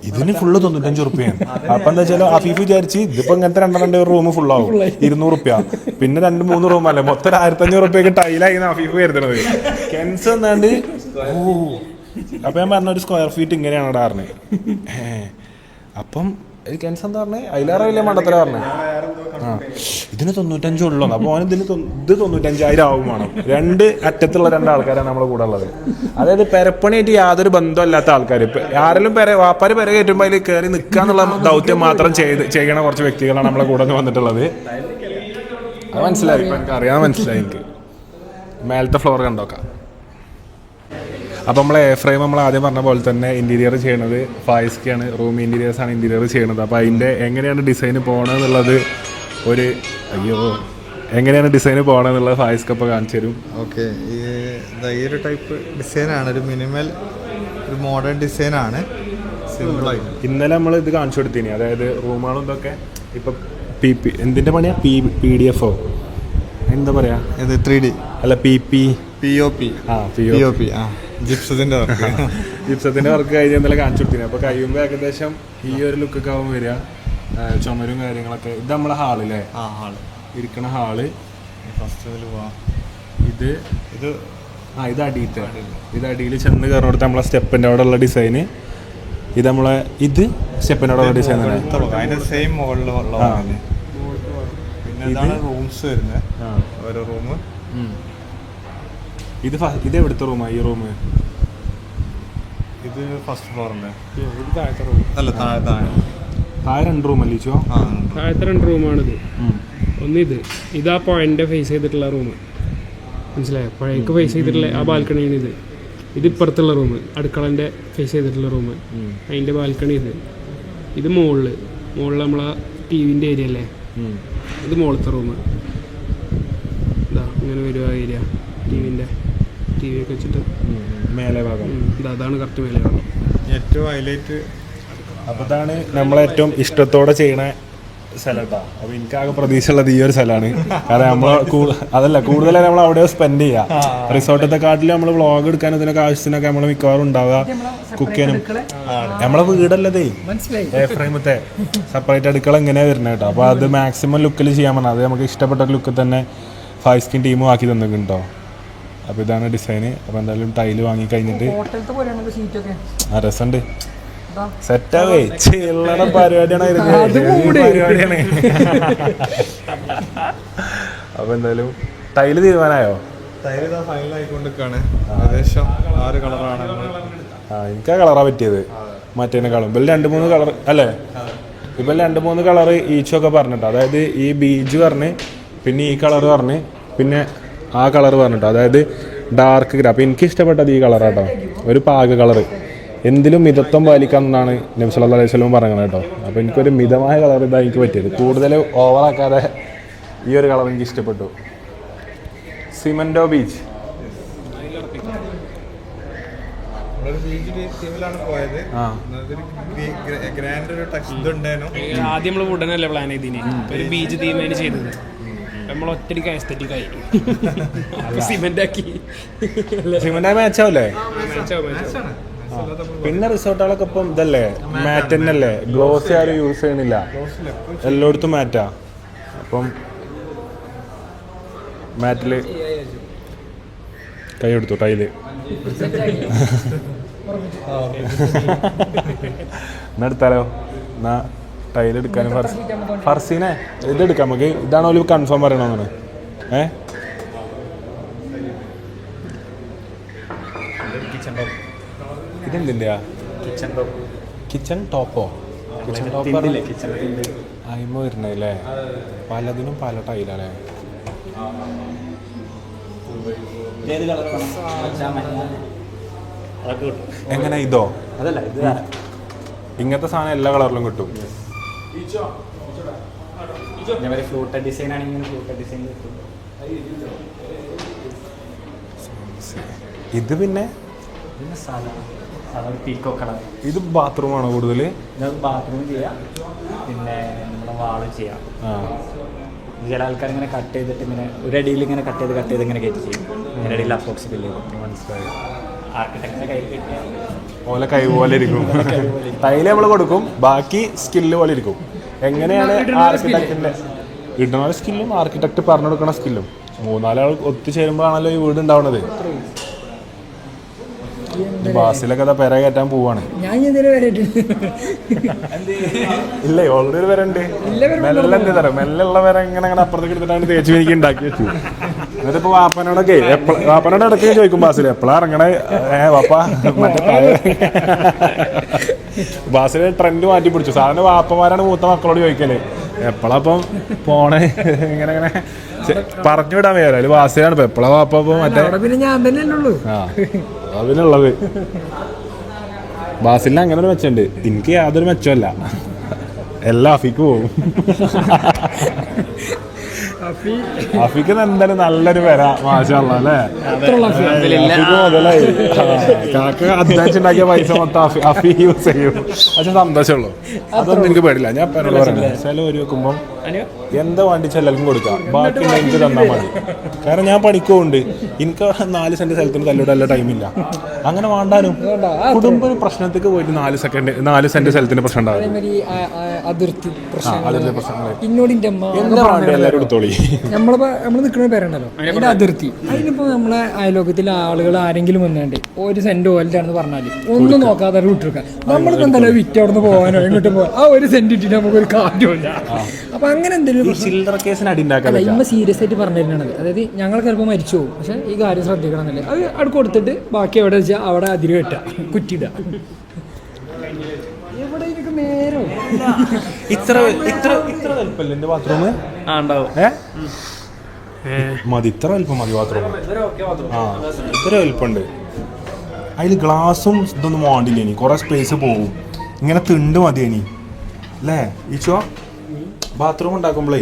Speaker 1: ഇതിന് ഫുള്ള് 95 ഉറുപ്പിയാണ്. അപ്പൊ എന്താ വെച്ചാൽ അഫീഫ് വിചാരിച്ച് ഇതിപ്പോ ഇങ്ങനത്തെ 2 റൂം ഫുള്ളാവും 200 ഉറുപ്പ്യ, പിന്നെ 2-3 റൂം അല്ലേ, മൊത്തം 1500 ഉറുപ്പ്യക്ക് ടൈലായി അഫീഫ് കരുതണത്. കെൻസ് വന്നാണ്ട് ഓ, അപ്പൊ ഞാൻ പറഞ്ഞ ഒരു സ്ക്വയർ ഫീറ്റ് ഇങ്ങനെയാണ് ഇടാറിന്. അപ്പം കെൻസ് എന്താ പറഞ്ഞേ? അതിലേറെ വലിയ മണ്ടത്തര പറഞ്ഞേ. ആ, ഇതിന് 95 ഉള്ളൂ. അപ്പൊ അവന് ഇത് 95,000 ആവും വേണം. 2 അറ്റത്തുള്ള 2 ആൾക്കാരാണ് നമ്മളെ കൂടെ ഉള്ളത്. അതായത് പെരപ്പണിയായിട്ട് യാതൊരു ബന്ധമില്ലാത്ത ആൾക്കാർ. ആരെങ്കിലും വാപ്പാര് പെര കയറ്റുമ്പോൾ അതിൽ കയറി നിൽക്കാന്നുള്ള ദൗത്യം മാത്രം ചെയ്യണ കുറച്ച് വ്യക്തികളാണ് നമ്മളെ കൂടെ വന്നിട്ടുള്ളത്. അത് മനസ്സിലായി, ഇപ്പൊ എനിക്ക് അറിയാൻ മനസ്സിലായി. എനിക്ക് മേലത്തെ ഫ്ലോർ കണ്ടോക്കാം. അപ്പോൾ നമ്മളെ ഫ്രെയിം നമ്മൾ ആദ്യം പറഞ്ഞ പോലെ തന്നെ ഇൻറ്റീരിയർ ചെയ്യണത് ഫായിസ്ക്കാണ്. റൂം ഇൻറ്റീരിയേഴ്സാണ് ഇൻറ്റീരിയർ ചെയ്യണത്. അപ്പോൾ അതിൻ്റെ എങ്ങനെയാണ് ഡിസൈന് പോകണമെന്നുള്ളത് എങ്ങനെയാണ് ഡിസൈന് പോകണമെന്നുള്ളത് ഫായിസ്ക്കപ്പോൾ കാണിച്ചു തരും.
Speaker 6: ഓക്കെ, ഈ ഒരു ടൈപ്പ് ഡിസൈനാണ്, ഒരു മിനിമൽ ഒരു മോഡേൺ ഡിസൈനാണ്, സിമ്പിളായിട്ട്.
Speaker 1: ഇന്നലെ നമ്മൾ ഇത് കാണിച്ചു കൊടുത്തിന്, അതായത് റൂമുകളും ഇതൊക്കെ. ഇപ്പം എന്തിൻ്റെ പണിയാണ്? PDF എന്താ പറയുക?
Speaker 6: ഇത് 3D
Speaker 1: അല്ല
Speaker 6: POP. ആ ജിപ്സത്തിൻ്റെ വർക്ക്.
Speaker 1: ജിപ്സത്തിൻ്റെ വർക്ക് കഴിഞ്ഞ് ഇന്നലെ കാണിച്ചു കൊടുത്തിന്. അപ്പോൾ കഴിയുമ്പോൾ ഏകദേശം ഈ ഒരു ലുക്കൊക്കെ ആവും വരിക. ചുമരും കാര്യങ്ങളൊക്കെ. ഇത് നമ്മളെ ഹാളില്ലേ?
Speaker 6: ഹാള്
Speaker 1: ഇരിക്കണ ഹാള്.
Speaker 6: ഫസ്റ്റ് പോവാം.
Speaker 1: ഇത് അടിയിലത്തെ, ഇത് അടിയിൽ ചെന്ന് കയറുന്നിടത്ത് നമ്മളെ സ്റ്റെപ്പിൻ്റെ അവിടെ ഉള്ള ഡിസൈന്. ഇത് നമ്മളെ സ്റ്റെപ്പിൻ്റെ അവിടെ ഉള്ള ഡിസൈൻ തന്നെ,
Speaker 6: അതിൻ്റെ സെയിം മുകളിലുള്ള. പിന്നെ ഇതാണ് റൂംസ് വരുന്നത്, ഓരോ റൂം.
Speaker 1: ഇത് എവിടുത്തെ റൂമാണ്? ഈ റൂം
Speaker 6: ഇത് ഫസ്റ്റ് ഫ്ലോറിൻ്റെ.
Speaker 4: അല്ല
Speaker 1: താഴെ 2 റൂം അല്ലേ?
Speaker 4: താഴത്തെ 2 റൂമാണിത്. ഇതാ പോയിന്റ് ഫേസ് ചെയ്തിട്ടുള്ള റൂം, മനസ്സിലായോ? പഴയക്ക് ഫേസ് ചെയ്തിട്ടുള്ള ആ ബാൽക്കണിയാണ് ഇത്. ഇത് ഇപ്പുറത്തുള്ള റൂം, അടുക്കളൻ്റെ ഫേസ് ചെയ്തിട്ടുള്ള റൂം, അതിൻ്റെ ബാൽക്കണി ഇത് മുകളിൽ നമ്മളെ TV-ൻ്റെ ഏരിയ അല്ലേ, ഇത് മുകളിലത്തെ റൂം. ഇതാ ഇങ്ങനെ വരുക ഏരിയ, TV ഒക്കെ വെച്ചിട്ട്
Speaker 1: മേലെ ഭാഗം.
Speaker 4: അതാണ് കറക്റ്റ് മേലെ ഭാഗം.
Speaker 6: ഏറ്റവും ഹൈലൈറ്റ്.
Speaker 1: അപ്പോൾ ഇതാണ് നമ്മളേറ്റവും ഇഷ്ടത്തോടെ ചെയ്യണ സ്ഥലട്ടാ. അപ്പൊ എനിക്കാകെ പ്രതീക്ഷ ഉള്ളത് ഈ ഒരു സ്ഥലമാണ്. കാരണം അതല്ല കൂടുതലായി നമ്മൾ അവിടെ സ്പെൻഡ് ചെയ്യാം. റിസോർട്ടത്തെ കാട്ടിൽ നമ്മൾ വ്ളോഗ് എടുക്കാനും ഇതിനൊക്കെ ആവശ്യത്തിനൊക്കെ നമ്മൾ മിക്കവാറും ഉണ്ടാവുക കുക്ക് ചെയ്യാനും. നമ്മളെ വീടല്ലതേ ഫ്രെയിമത്തെ സെപ്പറേറ്റ് അടുക്കള എങ്ങനെയാ വരുന്നത് കേട്ടോ. അപ്പൊ അത് മാക്സിമം ലുക്കിൽ ചെയ്യാൻ പറഞ്ഞാൽ അത് നമുക്ക് ഇഷ്ടപ്പെട്ട ലുക്കിൽ തന്നെ 5 സ്കിൻ ടീമും ആക്കി തന്നിട്ടുണ്ടോ. അപ്പോൾ ഇതാണ് ഡിസൈന്. അപ്പോൾ എന്തായാലും ടൈല് വാങ്ങി കഴിഞ്ഞിട്ട് രസമുണ്ട്, സെറ്റാവേ ചില്ലറ പരിപാടിയാണ്. അപ്പോൾ എന്തായാലും ടൈല് തീരുമാനമായോ?
Speaker 6: ടൈല് ഫൈനൽ ആയിക്കൊണ്ടിരിക്കുകയാണ്. ഏകദേശം 6 കളറാണ്.
Speaker 1: എനിക്ക് ആ കളറാണ് പറ്റിയത് മറ്റേനേക്കാളും. ഇപ്പം 2-3 കളർ അല്ലേ? ഇപ്പം 2-3 കളർ ഈച്ചൊക്കെ പറഞ്ഞിട്ടോ. അതായത് ഈ ബീജ് പറഞ്ഞ്, പിന്നെ ഈ കളർ പറഞ്ഞ്, പിന്നെ ആ കളർ പറഞ്ഞിട്ടോ. അതായത് ഡാർക്ക് ഗ്രീൻ. അപ്പോൾ എനിക്ക് ഇഷ്ടപ്പെട്ടത് ഈ കളറാട്ടോ, ഒരു പാക കളറ്. എന്തിലും മിതത്വം പാലിക്കാമെന്നാണ് നബി സല്ലല്ലാഹു അലൈഹി വസല്ലം പറയുന്നത് കേട്ടോ. അപ്പോൾ എനിക്കൊരു മിതമായ കളർ ഇതാണ് എനിക്ക് പറ്റിയത്. കൂടുതൽ ഓവറാക്കാതെ ഈ ഒരു കളർ എനിക്ക് ഇഷ്ടപ്പെട്ടു. സിമൻറ്റോ ബീച്ച്
Speaker 4: ആദ്യം നമ്മൾ ഉടനല്ലേ പ്ലാൻ ചെയ്തിന് ഒരു ബീച്ച് തീം ചെയ്തത്. നമ്മൾ ഒറ്റടിക്ക് എസ്തെറ്റിക് ആയി സിമെന്റ് ആക്കി.
Speaker 1: സിമൻറ്റ് മാച്ചാവല്ലേ? പിന്നെ റിസോർട്ടുകളൊക്കെ ഇപ്പം ഇതല്ലേ, മാറ്റ് തന്നെയല്ലേ, ഗ്ലോസ് ആരും യൂസ് ചെയ്യണില്ല, എല്ലായിടത്തും മാറ്റാ. അപ്പം മാറ്റില് കൈ എടുത്തു ടൈല്. എന്നെടുത്താലോ? എന്നാ ടൈലെടുക്കാനും ഫർസീനെ ഇതെടുക്കാം നമുക്ക്. ഇതാണ് ഒരു കൺഫേം പറയണമെന്നാണ്. ഇതെന്തിൻ്റെയാ? കിച്ചൺ ടോപ്പോ? കിച്ചൺ ടോപ്പ് അയിമ വരുന്നല്ലേ? പലതിനും പല ടൈലല്ലേ? എങ്ങനെ ഇതോ?
Speaker 2: അതല്ല ഇത്
Speaker 1: ഇങ്ങനത്തെ സാധനം എല്ലാ കളറിലും കിട്ടും.
Speaker 2: ഫ്ലൂട്ടഡ് ഡിസൈൻ ആണെങ്കിൽ ഫ്ലൂട്ടഡ് ഡിസൈൻ കിട്ടും.
Speaker 1: ഇത് പിന്നെ
Speaker 2: പീക്കോ കളർ.
Speaker 1: ഇത് ബാത്റൂമാണോ കൂടുതൽ?
Speaker 2: ബാത്റൂം ചെയ്യാം, പിന്നെ നമ്മുടെ വാളും ചെയ്യാം. ചില ആൾക്കാർ ഇങ്ങനെ കട്ട് ചെയ്തിട്ട് ഇങ്ങനെ ഒരടിയിൽ ഇങ്ങനെ കട്ട് ചെയ്ത് ഇങ്ങനെ കയറ്റി ചെയ്യും. ഒരടിയിൽ അപ്പോക്സി ബില്ല് ചെയ്യും. മനസ്സിലായി. ആർക്കിടെക്റ്റിന്റെ കയ്യിൽ കിട്ടിയാൽ
Speaker 1: ഓല കൈ പോലെ ഇരിക്കും. ടൈല് നമ്മൾ കൊടുക്കും, ബാക്കി സ്കില്ല് പോലെ ഇരിക്കും. എങ്ങനെയാണ് ആർക്കിടെക്റ്റിന്റെ ഇടുന്ന സ്കില്ലും ആർക്കിടെക്ട് പറഞ്ഞു കൊടുക്കുന്ന സ്കില്ലും 3-4 ആൾ ഒത്തുചേരുമ്പോഴാണല്ലോ ഈ വീട് ഉണ്ടാവുന്നത്. ബാസിലൊക്കെ അതാ പെര കയറ്റാൻ പോവാണ്. ഇല്ല ഓൾറെഡി ഒരു വരണ്ട്. മെല്ലെ എന്ത് തരാം, മെല്ലുള്ള വര ഇങ്ങനെ അപ്പുറത്തേക്ക് എടുത്തിട്ടാണ് തേച്ച് എനിക്ക് ഉണ്ടാക്കി വെച്ചു. എന്നിട്ടിപ്പോ വാപ്പനോടൊക്കെ വാപ്പനോട് ഇടയ്ക്ക് ചോദിക്കും ബാസിൽ എപ്പോഴാ ഇറങ്ങണേ വാപ്പ. മറ്റേ ബാസിലെ ട്രെൻഡ് മാറ്റി പിടിച്ചു. സാധാരണ വാപ്പമാരാണ് മൂത്ത മക്കളോട് ചോദിക്കല് എപ്പോഴാപ്പം പോണേ ഇങ്ങനെ ഇങ്ങനെ പറഞ്ഞു വിടാൻ വയ്യാലോ. അതിൽ ബാസിലാണ് ഇപ്പൊ എപ്പോഴാ വാപ്പ മറ്റേ
Speaker 5: ഞാൻ തന്നെ ഉള്ളൂ.
Speaker 1: അതിനുള്ളത് ബാസിലിന് അങ്ങനെ ഒരു മെച്ചമുണ്ട്. എനിക്ക് യാതൊരു മെച്ചമല്ല, എല്ലാം അഫിക്ക് പോകും. അഫിക്ക് എന്തായാലും നല്ലൊരു വര മാഷാഅല്ലാ അല്ലേ? അഫിക്ക് മുതലായി. കാക്ക അധ്വാനിച്ചുണ്ടാക്കിയ പൈസ മൊത്തം അഫി യൂസ് ചെയ്യും. പക്ഷെ സന്തോഷമുള്ളൂ, അതൊന്നും എനിക്ക് പേടില്ല. ഞാൻ എന്നോട് പറയുന്നത് ചില ഒരു വെക്കുമ്പോൾ എന്താ വേണ്ടി ചെല്ലൽക്കും കൊടുക്കാം, ബാക്കി എനിക്ക് തന്നാൽ മതി. കാരണം ഞാൻ പണിക്കുണ്ട്, എനിക്ക് 4 സെന്റ് സ്ഥലത്തിന് തല്ലിടാനുള്ള ടൈമില്ല. അങ്ങനെ വേണ്ടാനും കുടുംബ പ്രശ്നത്തേക്ക് പോയിട്ട് 4 സെന്റ് സ്ഥലത്തിന് പ്രശ്നം ഉണ്ടാവും.
Speaker 5: അതിർത്തി
Speaker 1: പ്രശ്നങ്ങൾ
Speaker 5: എന്താ
Speaker 1: വേണ്ടി എല്ലാവരും എടുത്തോളി.
Speaker 5: നമ്മൾ നിൽക്കുന്ന പേരുണ്ടല്ലോ അതിന്റെ അതിർത്തി. അതിനിപ്പോ നമ്മളെ അയലോകത്തിലെ ആളുകൾ ആരെങ്കിലും വന്നാണ്ട് 1 സെന്റ് ഓയിലാണെന്ന് പറഞ്ഞാല് ഒന്നും നോക്കാതെ വിട്ടിരിക്കാം. നമ്മളിപ്പോ എന്തായാലും വിറ്റ് അവിടെ നിന്ന് പോകാനോ എങ്ങോട്ട് പോകാൻ ആ 1 സെന്റ് ഇട്ടിട്ട് നമുക്കൊരു കാര്യമില്ല. അപ്പൊ അങ്ങനെ എന്തെങ്കിലും
Speaker 1: ചില്ലറ കേസിന് അടി ഉണ്ടാക്കാൻ
Speaker 5: ഇമ്മ സീരിയസ് ആയിട്ട് പറഞ്ഞിരുന്നത്. അതായത് ഞങ്ങൾ ചിലപ്പോൾ മരിച്ചു പോകും, പക്ഷെ ഈ കാര്യം ശ്രദ്ധിക്കണം എന്നല്ലേ. അത് അവിടെ കൊടുത്തിട്ട് ബാക്കി എവിടെ വെച്ചാൽ അവിടെ അതിര് കെട്ടുക, കുറ്റിടുക. എവിടെ എനിക്ക് നേരം
Speaker 1: ഇത്ര വലിപ്പല്ലേ എന്റെ ബാത്റൂം? മതി, ഇത്ര വലിപ്പം മതി ബാത്റൂം. ഇത്ര വലിപ്പമുണ്ട്. അതിൽ ഗ്ലാസും ഇതൊന്നും വേണ്ടില്ല. ഇനി കുറെ സ്പേസ് പോകും. ഇങ്ങനെ തിണ്ട് മതി ഇനി അല്ലേ ഈച്ചോ? ബാത്റൂം ഉണ്ടാക്കുമ്പോഴേ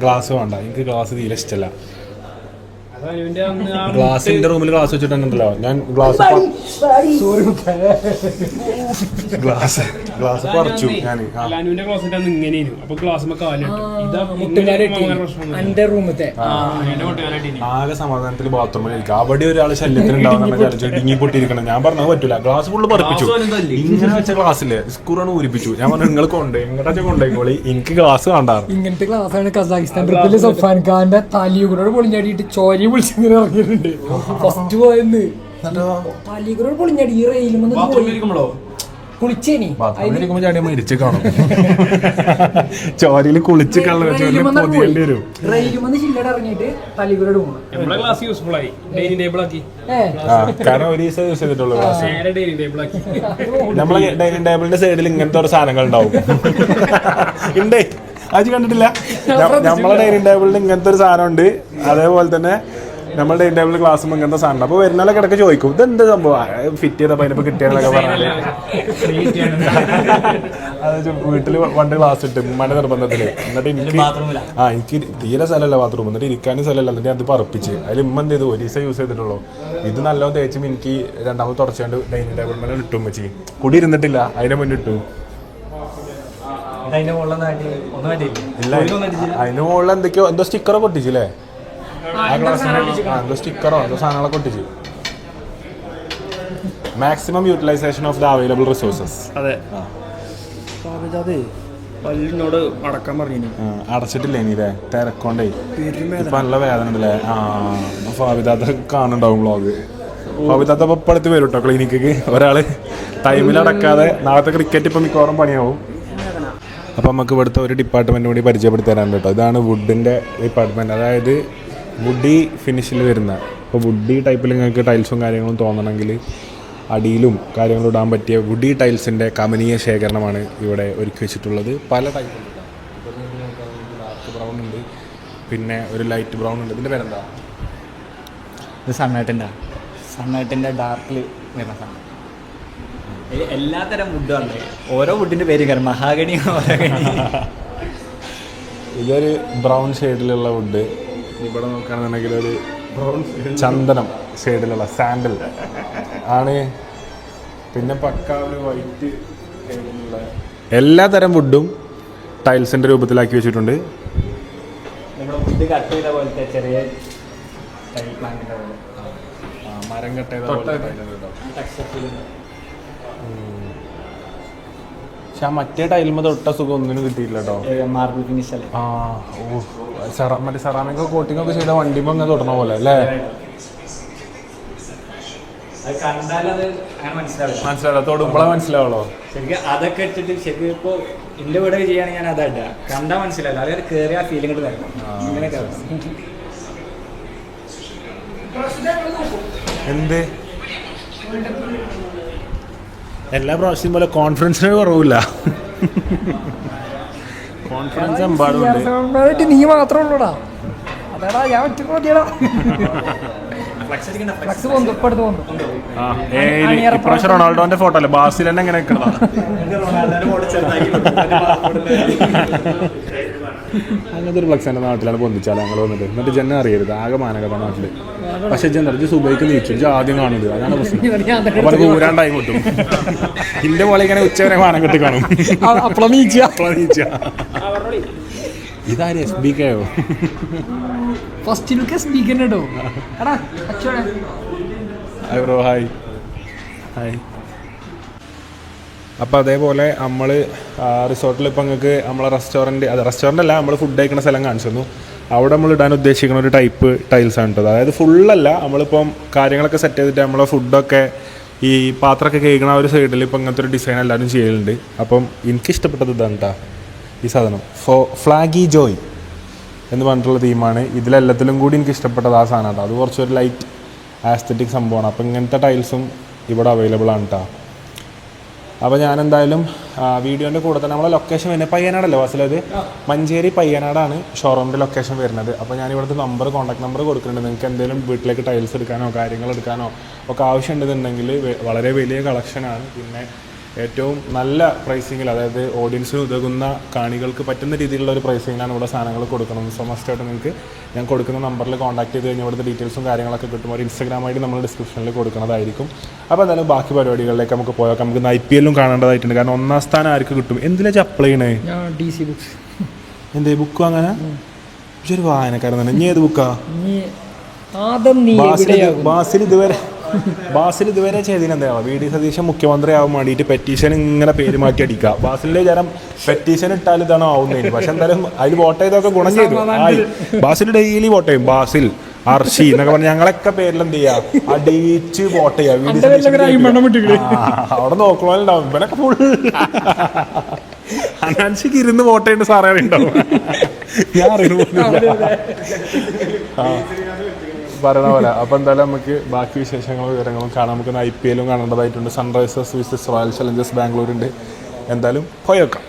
Speaker 1: ഗ്ലാസ് വേണ്ട. എനിക്ക് ഗ്ലാസ് തീരെ ഇഷ്ടമല്ല. ഗ്ലാസിന്റെ റൂമിൽ ഗ്ലാസ് വെച്ചിട്ടുണ്ടല്ലോ ഞാൻ ഗ്ലാസ് പറിച്ചു ഞാൻ.
Speaker 4: ലാനുവിന്റെ ക്ലോസറ്റ് അന്ന് ഇങ്ങനെയായിരുന്നു. അപ്പൊ ക്ലാസ് കാലിട്ടു.
Speaker 5: എന്റെ റൂമത്തെ
Speaker 1: ആകെ സമാധാനത്തിൽ ബാത്റൂമിൽ ഇരിക്കുക. അവിടെ ഒരാൾ ശല്യത്തിനുണ്ടാവുന്ന ഇടുങ്ങി പൊട്ടിയിരിക്കണം. ഞാൻ പറഞ്ഞത് പറ്റൂല. ഗ്ലാസ് ഫുള്ള് പറിപ്പിച്ചു. ഇങ്ങനെ വെച്ച ഗ്ലാസ്സില്ലേ സ്കൂറാണ് ഊരിപ്പിച്ചു. ഞാൻ പറഞ്ഞു നിങ്ങൾ എങ്ങോട്ടാ കൊണ്ടുപോയിക്കോളി, എനിക്ക് ഗ്ലാസ് കാണാറ്.
Speaker 5: ഇങ്ങനത്തെ ക്ലാസ്സാണ് കസാഖിസ്ഥാൻ ട്രിപ്പില് സഫാൻ ഖാന്റെ തലിയൂടെ പൊളിഞ്ഞാടിയിട്ട് ചോരി വിളിച്ചിങ്ങനെ ഇറങ്ങിയിട്ടുണ്ട്. ഫസ്റ്റ് പോയെന്ന് തലിയൂടെ പൊളിഞ്ഞാടി ഈ റെയിലും കുളിച്ചേനി
Speaker 1: ചാടിയ മരിച്ചു കാണും. ചോരയിൽ കുളിച്ച് പൊതിയേണ്ടി വരും.
Speaker 5: റെയിലുമെന്ന് ചില്ലട ഇറങ്ങിയിട്ട് തലിയൂടെ
Speaker 4: നമ്മളെ ക്ലാസ് യൂസ്ഫുൾ ആയി. ഡൈനിങ് ടേബിൾ ആക്കി.
Speaker 1: കാരണം ഒരു ദിവസം യൂസ് ചെയ്തിട്ടുള്ളൂ ഗ്ലാസ്.
Speaker 4: നേരെ ഡൈനിങ് ടേബിൾ ആക്കി.
Speaker 1: നമ്മളെ ഡൈനിങ് ടേബിളിന്റെ സൈഡിൽ ഇങ്ങനത്തെ ഒരു സാധനങ്ങൾ ഉണ്ടാവും. ഉണ്ടേ അത് കണ്ടിട്ടില്ല? നമ്മളെ ഡൈനിങ് ടേബിളിൽ ഇങ്ങനത്തെ ഒരു സാധനം ഉണ്ട്. അതേപോലെ തന്നെ നമ്മുടെ ഡൈനിങ് ടേബിളിൽ ഗ്ലാസ് ഇങ്ങനത്തെ സാധനം. അപ്പൊ വരുന്നാലൊക്കെ ഇടയ്ക്ക് ചോദിക്കും ഇതെന്ത് സംഭവം ഫിറ്റ് ചെയ്തപ്പോ അതിനിപ്പോ കിട്ടിയെന്നൊക്കെ പറഞ്ഞാല് അത് വീട്ടില് പണ്ട് ഗ്ലാസ് ഇട്ട് ഉമ്മാന്റെ നിർബന്ധത്തില്. എന്നിട്ട് എനിക്ക് തീരെ സ്ഥലമല്ല ബാത്റൂം. എന്നിട്ട് ഇരിക്കാനും സ്ഥലമല്ല. എന്നിട്ട് അത് പറപ്പിച്ച് അതിൽ ഉമ്മ എന്ത് ചെയ്തു ഒരു ദിവസം യൂസ് ചെയ്തിട്ടുള്ളൂ. ഇത് നല്ലോണം തേച്ചും എനിക്ക് രണ്ടാമത് തുടച്ചുകൊണ്ട് ഡൈനിങ് ടേബിൾ മേലെ ഇട്ടും വെച്ച് കുടി ഇരുന്നിട്ടില്ല. അതിന്റെ മുന്നിൽ ഇട്ടു. ഇല്ല അതിന്റെ മുകളിൽ എന്തൊക്കെയോ എന്തോ സ്റ്റിക്കറൊക്കെ ഒട്ടിച്ചില്ലേ? ആ ഗ്ലാസ്സിന് എന്തോ സ്റ്റിക്കറോ എന്തോ സാധനങ്ങളൊക്കെ ഒട്ടിച്ചു. Maximum utilisation of the available resources.
Speaker 2: അതെ പല്ലിനോട് അടക്കാൻ പറഞ്ഞു.
Speaker 1: അടച്ചിട്ടില്ലേ ഇനിയില്ലേ തിരക്കൊണ്ടേ ഇപ്പൊ നല്ല വേദന ഉണ്ടല്ലേ? ഫാവിദാത്ത കാണുന്നുണ്ടാവും വ്ളോഗ്. ഫാവിദാത്ത ഇപ്പൊ അടുത്ത് വരും കേട്ടോ ക്ലിനിക്ക്. ഒരാള് ടൈമിൽ അടക്കാതെ നാളത്തെ ക്രിക്കറ്റ് ഇപ്പൊ മിക്കവാറും പണിയാവും. അപ്പം നമുക്ക് ഇവിടുത്തെ ഒരു ഡിപ്പാർട്ട്മെൻറ്റ് കൂടി പരിചയപ്പെടുത്തി തരാൻ കേട്ടോ. ഇതാണ് വുഡിൻ്റെ ഡിപ്പാർട്ട്മെൻറ്റ്. അതായത് വുഡി ഫിനിഷിൽ വരുന്ന. ഇപ്പോൾ വുഡി ടൈപ്പിൽ നിങ്ങൾക്ക് ടൈൽസും കാര്യങ്ങളും തോന്നണമെങ്കിൽ അടിയിലും കാര്യങ്ങളും ഇടാൻ പറ്റിയ വുഡി ടൈൽസിൻ്റെ കമനീയ ശേഖരണമാണ് ഇവിടെ ഒരുക്കി വെച്ചിട്ടുള്ളത്. പല ടൈപ്പുണ്ട്. ഡാർക്ക് ബ്രൗൺ ഉണ്ട്, പിന്നെ ഒരു ലൈറ്റ് ബ്രൗൺ ഉണ്ട്. ഇതിൻ്റെ പേരെന്താ?
Speaker 7: ഇത് സണ്ണേട്ടിൻ്റെ ഡാർക്കിൽ വരുന്ന സാധനം. എല്ലാത്തരം വുഡുണ്ട്. ഓരോ വുഡിൻ്റെ പേര് കാരണം മഹാഗണി
Speaker 1: ഇതൊരു ബ്രൗൺ ഷെയ്ഡിലുള്ള വുഡ്. ഇവിടെ നോക്കുകയാണെന്നുണ്ടെങ്കിൽ ഒരു ചന്ദനം ഷെയ്ഡിലുള്ള സാൻഡൽ ആണ്. പിന്നെ പക്ക ഒരു വൈറ്റ് ഷെയ്ഡിലുള്ള എല്ലാ തരം വുഡും ടൈൽസിൻ്റെ രൂപത്തിലാക്കി വെച്ചിട്ടുണ്ട്.
Speaker 7: വുഡ് കട്ട് ചെയ്ത പോലത്തെ ചെറിയ ടൈൽ പ്ലാന്റിൻ്റെ പോലെ
Speaker 1: മരം കട്ട് ചെയ്ത പക്ഷെ ആ മറ്റേ ടൈലുമ്പോ തൊട്ട സുഖം ഒന്നിനും കിട്ടിയില്ല കേട്ടോ.
Speaker 7: മാർബിൾ ഫിനിഷ് അല്ലേ?
Speaker 1: മറ്റേ സെറാമിക് കോട്ടിംഗ് ഒക്കെ ചെയ്ത വണ്ടിമ്പോ അങ്ങനെ തൊടണ പോലെ അല്ലേ? മനസ്സിലാവില്ല. തൊടുമ്പോഴേ മനസ്സിലാവുള്ളൂ.
Speaker 7: ശരിക്കും അതൊക്കെ ഇട്ടിട്ട് ശരിക്കും ഇപ്പോൾ എൻ്റെ വീട് ചെയ്യുകയാണെങ്കിൽ ഞാൻ അതാ ഇട്ടാ. കണ്ടാൽ മനസ്സിലാവില്ല. അതായത് കയറിയ ആ ഫീലിംഗ് ഇട്ട് തരണം. ഇങ്ങനെയൊക്കെ
Speaker 1: എന്ത് എല്ലാ പ്രാവശ്യം പോലെ കോൺഫിഡൻസിന് കുറവില്ല. കോൺഫിഡൻസ് എമ്പാടുണ്ട്.
Speaker 5: നീ മാത്രമേ ഉള്ളൂടാ. അതാടാ ഞാൻ ഒറ്റ മതിയടാ.
Speaker 1: ഇപ്രാവശ്യം റൊണാൾഡോന്റെ ഫോട്ടോ അല്ലേ ബാസിൽ തന്നെ എങ്ങനെ അങ്ങനത്തെ ഒരു ഫ്ലക്സ് എൻ്റെ നാട്ടിലാണ് പൊന്തിച്ചാൽ ഞങ്ങൾ വന്നിട്ട്. എന്നിട്ട് ജന അറിയരുത് ആകെ മാനകഥ നാട്ടില്. പക്ഷെ ജനർജ് സുബൈക്ക് നീച്ചു ആദ്യം കാണുന്നത്. അതാണ് പ്രശ്നം. അവർക്ക് ഊരാൻ ടൈം കിട്ടും. ഇന്റെ പോലെ ഇങ്ങനെ ഉച്ചവരെ മാനം കെട്ടി കാണും. ഇതാര് എസ് ബി കെയോ?
Speaker 5: First look S B K കേട്ടോ.
Speaker 1: Bro hi hi. അപ്പോൾ അതേപോലെ നമ്മൾ റിസോർട്ടിൽ ഇപ്പോൾ നിങ്ങൾക്ക് നമ്മളെ റെസ്റ്റോറൻറ്റ് അല്ല നമ്മൾ ഫുഡ് കഴിക്കുന്ന സ്ഥലം കാണിച്ചു തന്നു. അവിടെ നമ്മൾ ഇടാൻ ഉദ്ദേശിക്കുന്ന ഒരു ടൈപ്പ് ടൈൽസാണ് കേട്ടോ. അതായത് ഫുള്ളല്ല, നമ്മളിപ്പം കാര്യങ്ങളൊക്കെ സെറ്റ് ചെയ്തിട്ട് നമ്മളെ ഫുഡൊക്കെ ഈ പാത്രമൊക്കെ കഴിക്കണ ഒരു സൈഡിൽ ഇപ്പോൾ ഇങ്ങനത്തെ ഒരു ഡിസൈൻ എല്ലാവരും ചെയ്യലുണ്ട്. അപ്പം എനിക്കിഷ്ടപ്പെട്ടത് ഇതാണ് കേട്ടോ ഈ സാധനം. ഫ്ലാഗി ജോയ് എന്ന് പറഞ്ഞിട്ടുള്ള തീമാണ്. ഇതിലെല്ലാത്തിലും കൂടി എനിക്ക് ഇഷ്ടപ്പെട്ടത് ആ സാധനം കേട്ടോ. അത് കുറച്ചൊരു ലൈറ്റ് ആസ്തറ്റിക് സംഭവമാണ്. അപ്പോൾ ഇങ്ങനത്തെ ടൈൽസും ഇവിടെ അവൈലബിൾ ആണ് കേട്ടോ. അപ്പോൾ ഞാൻ എന്തായാലും വീഡിയോൻ്റെ കൂടെ തന്നെ നമ്മളെ ലൊക്കേഷൻ വരുന്നത് പയ്യനാടല്ലേ വാസിലത്? മഞ്ചേരി പയ്യനാടാണ് ഷോറൂമിൻ്റെ ലൊക്കേഷൻ വരുന്നത്. അപ്പോൾ ഞാൻ ഇവിടുത്തെ കോൺടാക്ട് നമ്പർ കൊടുക്കുന്നുണ്ട്. നിങ്ങൾക്ക് എന്തെങ്കിലും വീട്ടിലേക്ക് ടൈൽസ് എടുക്കാനോ കാര്യങ്ങൾ എടുക്കാനോ ഒക്കെ ആവശ്യമുണ്ടെന്നുണ്ടെങ്കിൽ വളരെ വലിയ കളക്ഷനാണ്. പിന്നെ ഏറ്റവും നല്ല പ്രൈസിങ്ങിൽ, അതായത് ഓഡിയൻസിന് ഉതകുന്ന കാണികൾക്ക് പറ്റുന്ന രീതിയിലുള്ള ഒരു പ്രൈസിങ്ങിലാണ് ഇവിടെ സാധനങ്ങൾ കൊടുക്കുന്നത്. സോ മസ്റ്റായിട്ട് നിങ്ങൾക്ക് ഞാൻ കൊടുക്കുന്ന നമ്പറിൽ കോൺടാക്ട് ചെയ്ത് കഴിഞ്ഞാൽ ഇവിടുത്തെ ഡീറ്റെയിൽസും കാര്യങ്ങളൊക്കെ കിട്ടും. ഒരു ഇൻസ്റ്റാഗ്രാം ഐഡി നമ്മൾ ഡിസ്ക്രിപ്ഷനിൽ കൊടുക്കുന്നതായിരിക്കും. അപ്പോൾ എന്തായാലും ബാക്കി പരിപാടികളിലേക്ക് നമുക്ക് പോയാൽ നമുക്ക് IPL കാണേണ്ടതായിട്ടുണ്ട്. കാരണം 1ാം സ്ഥാനം ആർക്ക് കിട്ടും? എന്തിനാ അപ്ലൈ ചെയ്യണേ?
Speaker 5: DC books.
Speaker 1: എന്തേ ബുക്കും അങ്ങനെ ഒരു വായനക്കാരൻ തന്നെ. ഇനി ഏത് ബുക്കാ? ബാസിൽ ഇതുവരെ ചെയ്തതിനെന്താ VD സതീശൻ മുഖ്യമന്ത്രി ആവാൻ വേണ്ടിയിട്ട് പെറ്റീഷൻ ഇങ്ങനെ പേര് മാറ്റി അടിക്കുക. ബാസിലിന്റെ വിചാരം പെറ്റീഷൻ ഇട്ടാൽ ഇതാണോ ആവുന്നതിന്. പക്ഷെ എന്തായാലും അതിൽ വോട്ട് ചെയ്തൊക്കെ ഗുണം ചെയ്തു. ബാസിൽ ഡെയിലി വോട്ട് ചെയ്യും. ബാസിൽ, അർഷി എന്നൊക്കെ പറഞ്ഞ് ഞങ്ങളൊക്കെ പേരിൽ എന്ത് ചെയ്യാ അടിച്ച് വോട്ട് ചെയ്യാം. VD സതീശൻ അവിടെ നോക്കണോണ്ടാവും. ഇവനൊക്കെ ഫുൾ അനാൻഷിക്ക് ഇരുന്ന് വോട്ട് ചെയ്യേണ്ട സാറേ ഉണ്ടാവും. ഞാൻ പറയണ പോലെ. അപ്പോൾ എന്തായാലും നമുക്ക് ബാക്കി വിശേഷങ്ങളും വിവരങ്ങളും കാണാം. നമുക്ക് IPL കാണേണ്ടതായിട്ടുണ്ട്. സൺറൈസേഴ്സ് വിസസ് റോയൽ ചലഞ്ചേഴ്സ് ബാംഗ്ലൂരുണ്ട്. എന്തായാലും പോയേക്കാം.